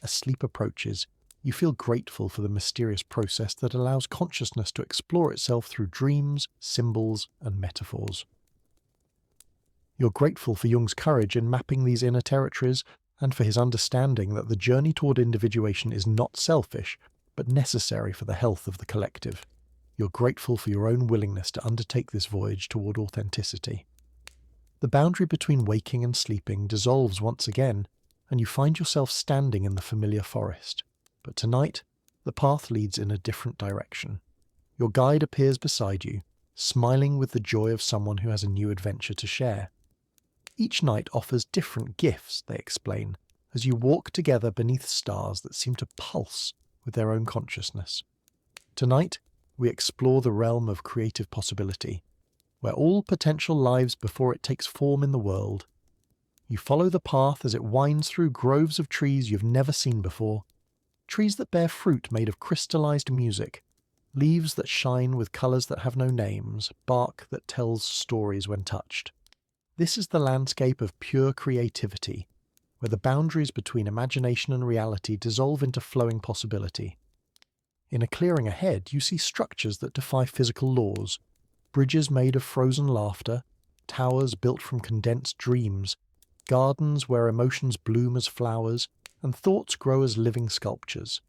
As sleep approaches, you feel grateful for the mysterious process that allows consciousness to explore itself through dreams, symbols, and metaphors. You're grateful for Jung's courage in mapping these inner territories and for his understanding that the journey toward individuation is not selfish, but necessary for the health of the collective. You're grateful for your own willingness to undertake this voyage toward authenticity. The boundary between waking and sleeping dissolves once again, and you find yourself standing in the familiar forest. But tonight, the path leads in a different direction. Your guide appears beside you, smiling with the joy of someone who has a new adventure to share. Each night offers different gifts, they explain, as you walk together beneath stars that seem to pulse with their own consciousness. Tonight, we explore the realm of creative possibility, where all potential lives before it takes form in the world. You follow the path as it winds through groves of trees you've never seen before, trees that bear fruit made of crystallized music, leaves that shine with colors that have no names, bark that tells stories when touched. This is the landscape of pure creativity, where the boundaries between imagination and reality dissolve into flowing possibility. In a clearing ahead, you see structures that defy physical laws, bridges made of frozen laughter, towers built from condensed dreams, gardens where emotions bloom as flowers, and thoughts grow as living sculptures.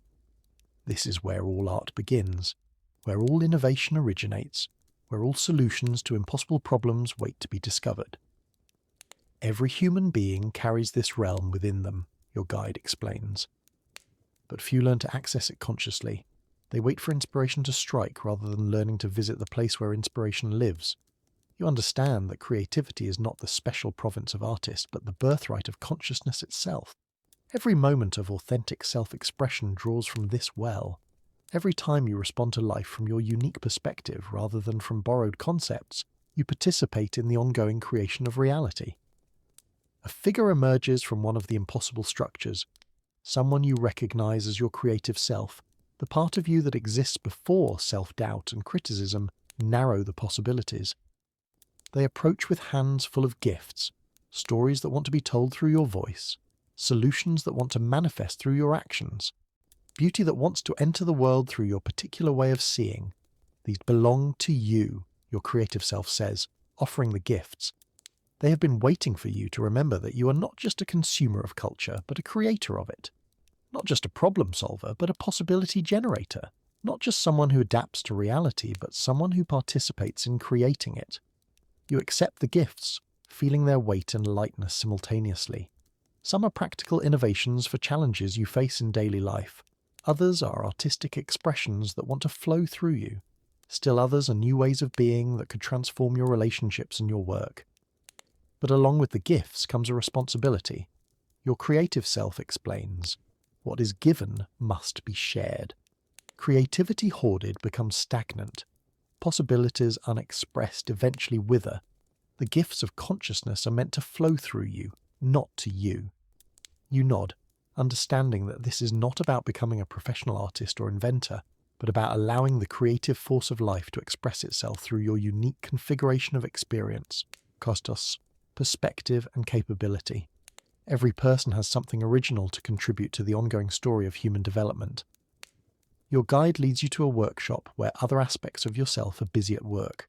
This is where all art begins, where all innovation originates, where all solutions to impossible problems wait to be discovered. Every human being carries this realm within them, your guide explains. But few learn to access it consciously. They wait for inspiration to strike rather than learning to visit the place where inspiration lives. You understand that creativity is not the special province of artists, but the birthright of consciousness itself. Every moment of authentic self-expression draws from this well. Every time you respond to life from your unique perspective rather than from borrowed concepts, You participate in the ongoing creation of reality. A figure emerges from one of the impossible structures, someone you recognize as your creative self, the part of you that exists before self-doubt and criticism narrow the possibilities. They approach with hands full of gifts, stories that want to be told through your voice, solutions that want to manifest through your actions, beauty that wants to enter the world through your particular way of seeing. These belong to you, your creative self says, offering the gifts. They have been waiting for you to remember that you are not just a consumer of culture, but a creator of it. Not just a problem solver, but a possibility generator. Not just someone who adapts to reality, but someone who participates in creating it. You accept the gifts, feeling their weight and lightness simultaneously. Some are practical innovations for challenges you face in daily life. Others are artistic expressions that want to flow through you. Still others are new ways of being that could transform your relationships and your work. But along with the gifts comes a responsibility. Your creative self explains, what is given must be shared. Creativity hoarded becomes stagnant. Possibilities unexpressed eventually wither. The gifts of consciousness are meant to flow through you, not to you. You nod, understanding that this is not about becoming a professional artist or inventor, but about allowing the creative force of life to express itself through your unique configuration of experience, costos, perspective, and capability. Every person has something original to contribute to the ongoing story of human development. Your guide leads you to a workshop where other aspects of yourself are busy at work.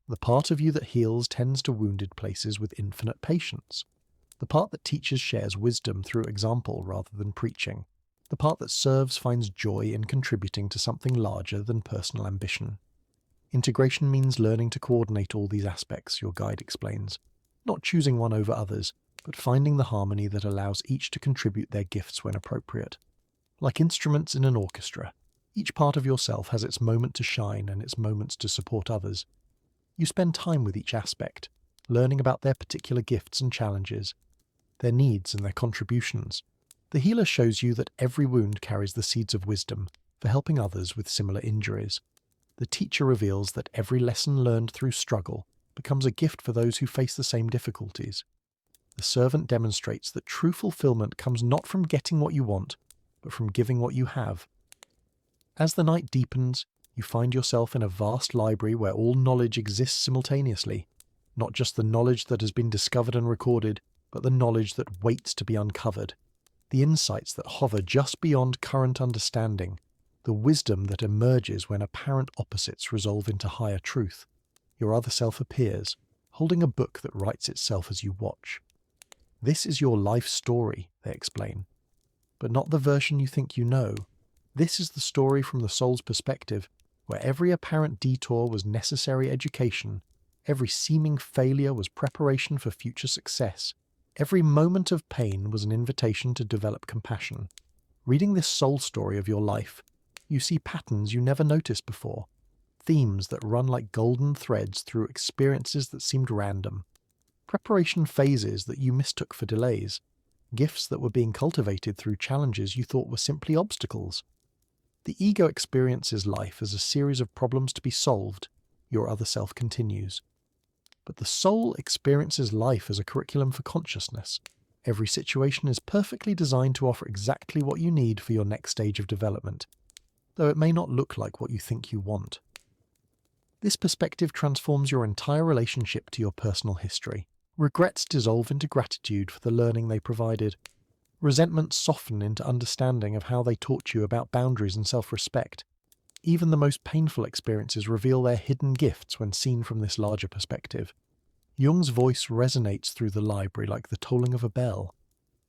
The part of you that heals tends to wounded places with infinite patience. The part that teaches shares wisdom through example rather than preaching. The part that serves finds joy in contributing to something larger than personal ambition. Integration means learning to coordinate all these aspects, your guide explains. Not choosing one over others, but finding the harmony that allows each to contribute their gifts when appropriate. Like instruments in an orchestra, each part of yourself has its moment to shine and its moments to support others. You spend time with each aspect, learning about their particular gifts and challenges, their needs and their contributions. The healer shows you that every wound carries the seeds of wisdom for helping others with similar injuries. The teacher reveals that every lesson learned through struggle becomes a gift for those who face the same difficulties. The servant demonstrates that true fulfillment comes not from getting what you want, but from giving what you have. As the night deepens, you find yourself in a vast library where all knowledge exists simultaneously, not just the knowledge that has been discovered and recorded, but the knowledge that waits to be uncovered, the insights that hover just beyond current understanding, the wisdom that emerges when apparent opposites resolve into higher truth. Your other self appears, holding a book that writes itself as you watch. This is your life story, they explain, but not the version you think you know. This is the story from the soul's perspective, where every apparent detour was necessary education, every seeming failure was preparation for future success, every moment of pain was an invitation to develop compassion. Reading this soul story of your life, you see patterns you never noticed before, themes that run like golden threads through experiences that seemed random, preparation phases that you mistook for delays, gifts that were being cultivated through challenges you thought were simply obstacles. The ego experiences life as a series of problems to be solved, your other self continues. But the soul experiences life as a curriculum for consciousness. Every situation is perfectly designed to offer exactly what you need for your next stage of development, though it may not look like what you think you want. This perspective transforms your entire relationship to your personal history. Regrets dissolve into gratitude for the learning they provided. Resentments soften into understanding of how they taught you about boundaries and self-respect. Even the most painful experiences reveal their hidden gifts when seen from this larger perspective. Jung's voice resonates through the library like the tolling of a bell.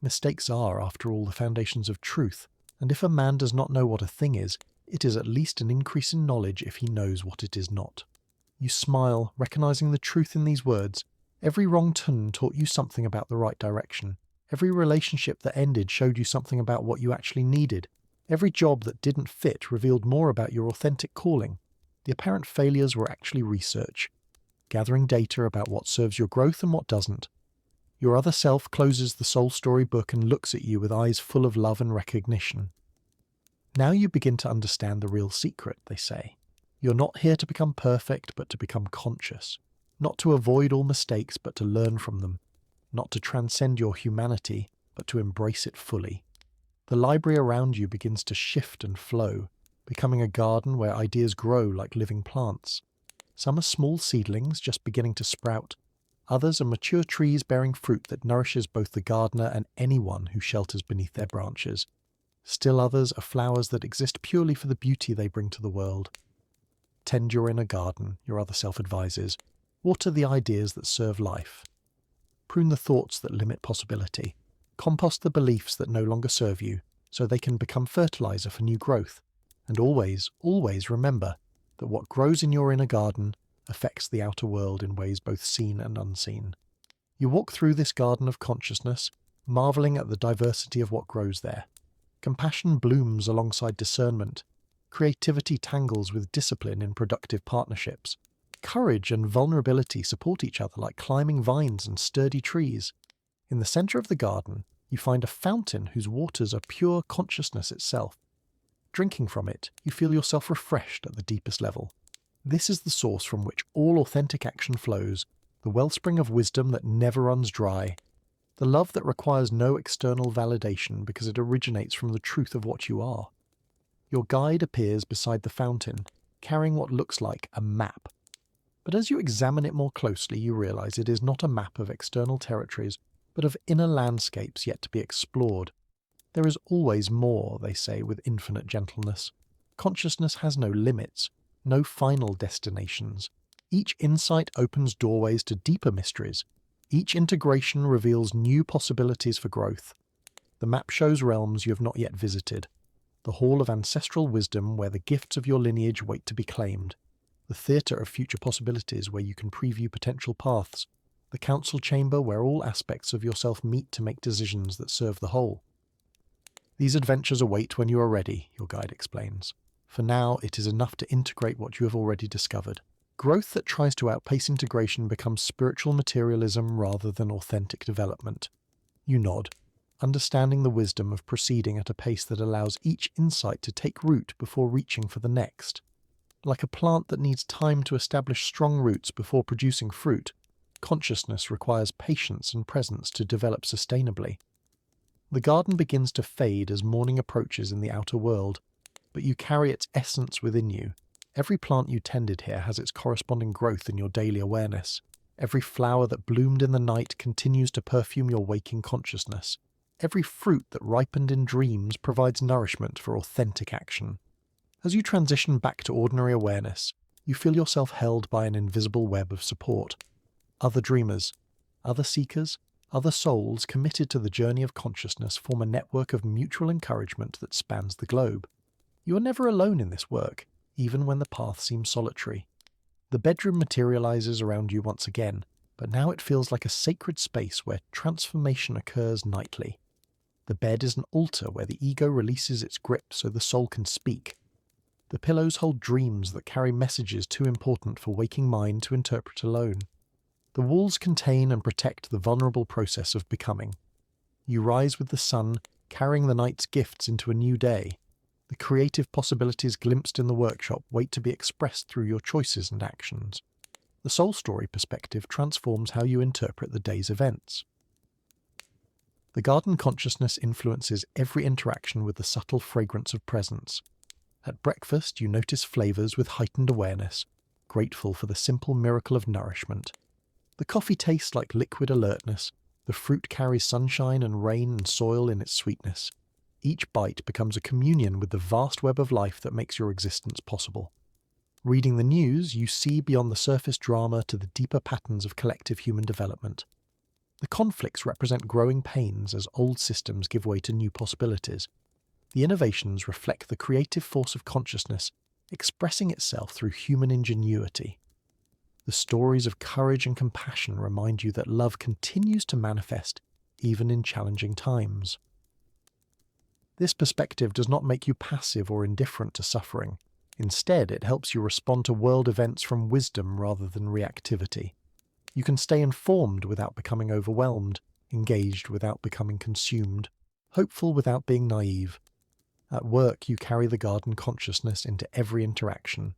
Mistakes are, after all, the foundations of truth, and if a man does not know what a thing is, it is at least an increase in knowledge if he knows what it is not. You smile, recognizing the truth in these words. Every wrong turn taught you something about the right direction. Every relationship that ended showed you something about what you actually needed. Every job that didn't fit revealed more about your authentic calling. The apparent failures were actually research, gathering data about what serves your growth and what doesn't. Your other self closes the soul story book and looks at you with eyes full of love and recognition. Now you begin to understand the real secret, they say. You're not here to become perfect, but to become conscious. not to avoid all mistakes but to learn from them, not to transcend your humanity but to embrace it fully. The library around you begins to shift and flow, becoming a garden where ideas grow like living plants. Some are small seedlings just beginning to sprout. Others are mature trees bearing fruit that nourishes both the gardener and anyone who shelters beneath their branches. Still others are flowers that exist purely for the beauty they bring to the world. Tend your inner garden, your other self advises. Water the ideas that serve life. Prune the thoughts that limit possibility. Compost the beliefs that no longer serve you, so they can become fertilizer for new growth. And always, always remember that what grows in your inner garden affects the outer world in ways both seen and unseen. You walk through this garden of consciousness, marveling at the diversity of what grows there. Compassion blooms alongside discernment. Creativity tangles with discipline in productive partnerships. Courage and vulnerability support each other like climbing vines and sturdy trees. In the center of the garden, you find a fountain whose waters are pure consciousness itself. Drinking from it, you feel yourself refreshed at the deepest level. This is the source from which all authentic action flows, the wellspring of wisdom that never runs dry, the love that requires no external validation because it originates from the truth of what you are. Your guide appears beside the fountain, carrying what looks like a map. But as you examine it more closely, you realize it is not a map of external territories, but of inner landscapes yet to be explored. There is always more, they say with infinite gentleness. Consciousness has no limits, no final destinations. Each insight opens doorways to deeper mysteries. Each integration reveals new possibilities for growth. The map shows realms you have not yet visited. The hall of ancestral wisdom where the gifts of your lineage wait to be claimed. The theatre of future possibilities where you can preview potential paths. The council chamber where all aspects of yourself meet to make decisions that serve the whole. These adventures await when you are ready, your guide explains. For now, it is enough to integrate what you have already discovered. Growth that tries to outpace integration becomes spiritual materialism rather than authentic development. You nod, understanding the wisdom of proceeding at a pace that allows each insight to take root before reaching for the next. Like a plant that needs time to establish strong roots before producing fruit, consciousness requires patience and presence to develop sustainably. The garden begins to fade as morning approaches in the outer world, but you carry its essence within you. Every plant you tended here has its corresponding growth in your daily awareness. Every flower that bloomed in the night continues to perfume your waking consciousness. Every fruit that ripened in dreams provides nourishment for authentic action. As you transition back to ordinary awareness, you feel yourself held by an invisible web of support. Other dreamers, other seekers, other souls committed to the journey of consciousness form a network of mutual encouragement that spans the globe. You are never alone in this work, even when the path seems solitary. The bedroom materializes around you once again, but now it feels like a sacred space where transformation occurs nightly. The bed is an altar where the ego releases its grip so the soul can speak. The pillows hold dreams that carry messages too important for waking mind to interpret alone. The walls contain and protect the vulnerable process of becoming. You rise with the sun, carrying the night's gifts into a new day. The creative possibilities glimpsed in the workshop wait to be expressed through your choices and actions. The soul story perspective transforms how you interpret the day's events. The garden consciousness influences every interaction with the subtle fragrance of presence. At breakfast, you notice flavors with heightened awareness, grateful for the simple miracle of nourishment. The coffee tastes like liquid alertness. The fruit carries sunshine and rain and soil in its sweetness. Each bite becomes a communion with the vast web of life that makes your existence possible. Reading the news, you see beyond the surface drama to the deeper patterns of collective human development. The conflicts represent growing pains as old systems give way to new possibilities. The innovations reflect the creative force of consciousness, expressing itself through human ingenuity. The stories of courage and compassion remind you that love continues to manifest even in challenging times. This perspective does not make you passive or indifferent to suffering. Instead, it helps you respond to world events from wisdom rather than reactivity. You can stay informed without becoming overwhelmed, engaged without becoming consumed, hopeful without being naive. At work, you carry the garden consciousness into every interaction.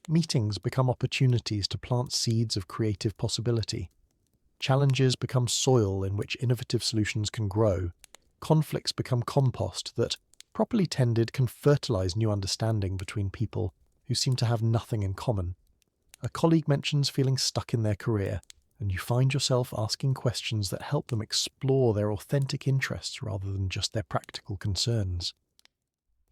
Meetings become opportunities to plant seeds of creative possibility. Challenges become soil in which innovative solutions can grow. Conflicts become compost that, properly tended, can fertilize new understanding between people who seem to have nothing in common. A colleague mentions feeling stuck in their career, and you find yourself asking questions that help them explore their authentic interests rather than just their practical concerns.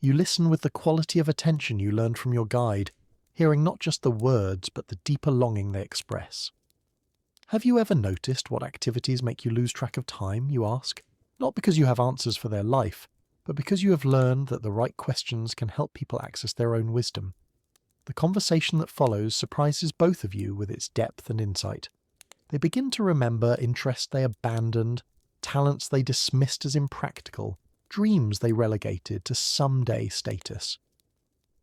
You listen with the quality of attention you learned from your guide, hearing not just the words but the deeper longing they express. Have you ever noticed what activities make you lose track of time, you ask? Not because you have answers for their life, but because you have learned that the right questions can help people access their own wisdom. The conversation that follows surprises both of you with its depth and insight. They begin to remember interests they abandoned, talents they dismissed as impractical, dreams they relegated to someday status.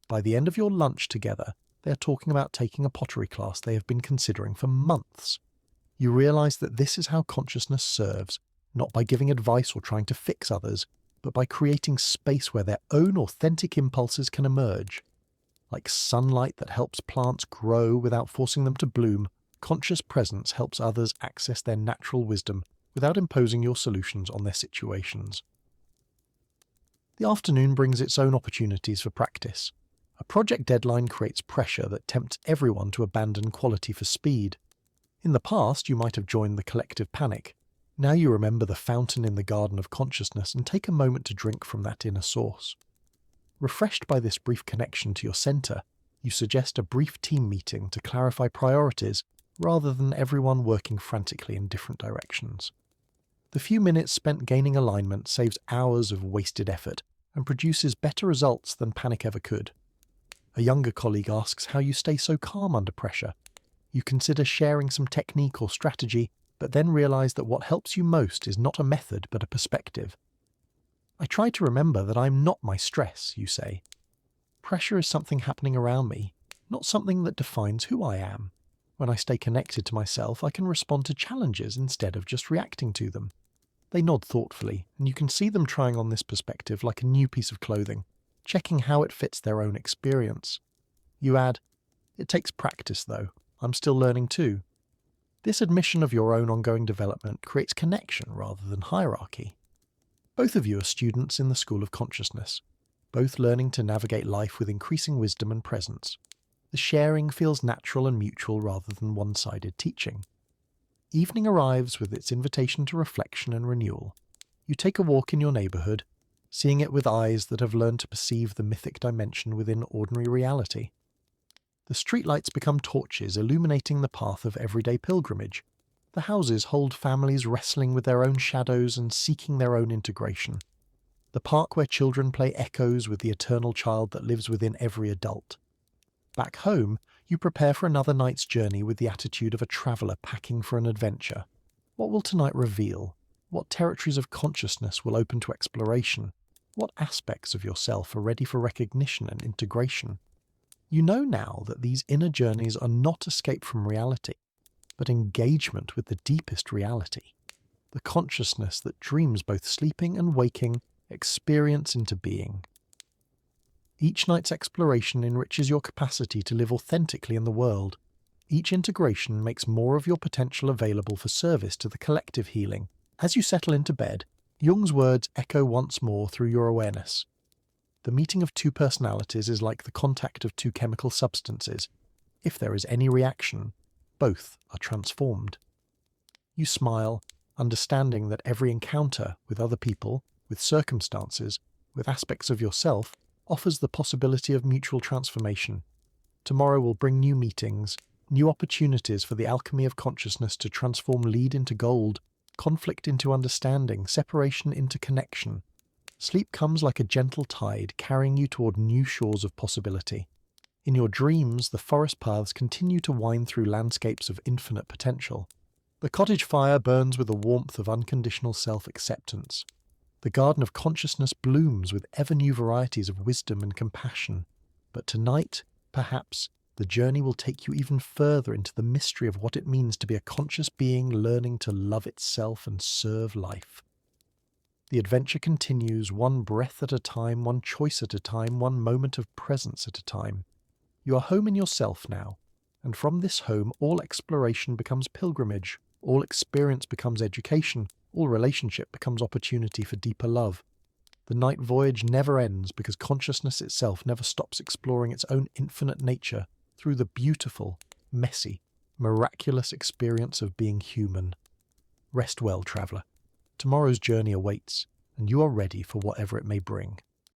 By the end of your lunch together, they are talking about taking a pottery class they have been considering for months. You realize that this is how consciousness serves, not by giving advice or trying to fix others, but by creating space where their own authentic impulses can emerge. Like sunlight that helps plants grow without forcing them to bloom, conscious presence helps others access their natural wisdom without imposing your solutions on their situations. The afternoon brings its own opportunities for practice. A project deadline creates pressure that tempts everyone to abandon quality for speed. In the past, you might have joined the collective panic. Now you remember the fountain in the garden of consciousness and take a moment to drink from that inner source. Refreshed by this brief connection to your center, you suggest a brief team meeting to clarify priorities rather than everyone working frantically in different directions. The few minutes spent gaining alignment saves hours of wasted effort and produces better results than panic ever could. A younger colleague asks how you stay so calm under pressure. You consider sharing some technique or strategy, but then realize that what helps you most is not a method but a perspective. I try to remember that I'm not my stress, you say. Pressure is something happening around me, not something that defines who I am. When I stay connected to myself, I can respond to challenges instead of just reacting to them. They nod thoughtfully, and you can see them trying on this perspective like a new piece of clothing, checking how it fits their own experience. You add, "It takes practice, though. I'm still learning too." This admission of your own ongoing development creates connection rather than hierarchy. Both of you are students in the School of Consciousness, both learning to navigate life with increasing wisdom and presence. The sharing feels natural and mutual rather than one-sided teaching. Evening arrives with its invitation to reflection and renewal. You take a walk in your neighborhood, seeing it with eyes that have learned to perceive the mythic dimension within ordinary reality. The streetlights become torches illuminating the path of everyday pilgrimage. The houses hold families wrestling with their own shadows and seeking their own integration. The park where children play echoes with the eternal child that lives within every adult. Back home, you prepare for another night's journey with the attitude of a traveller packing for an adventure. What will tonight reveal? What territories of consciousness will open to exploration? What aspects of yourself are ready for recognition and integration? You know now that these inner journeys are not escape from reality, but engagement with the deepest reality. The consciousness that dreams both sleeping and waking, experience into being. Each night's exploration enriches your capacity to live authentically in the world. Each integration makes more of your potential available for service to the collective healing. As you settle into bed, Jung's words echo once more through your awareness. The meeting of two personalities is like the contact of two chemical substances. If there is any reaction, both are transformed. You smile, understanding that every encounter with other people, with circumstances, with aspects of yourself, offers the possibility of mutual transformation. Tomorrow will bring new meetings, new opportunities for the alchemy of consciousness to transform lead into gold, conflict into understanding, separation into connection. Sleep comes like a gentle tide, carrying you toward new shores of possibility. In your dreams, the forest paths continue to wind through landscapes of infinite potential. The cottage fire burns with the warmth of unconditional self-acceptance. The garden of consciousness blooms with ever-new varieties of wisdom and compassion. But tonight, perhaps, the journey will take you even further into the mystery of what it means to be a conscious being learning to love itself and serve life. The adventure continues, one breath at a time, one choice at a time, one moment of presence at a time. You are home in yourself now, and from this home all exploration becomes pilgrimage, all experience becomes education, all relationship becomes opportunity for deeper love. The night voyage never ends because consciousness itself never stops exploring its own infinite nature through the beautiful, messy, miraculous experience of being human. Rest well, traveller. Tomorrow's journey awaits, and you are ready for whatever it may bring.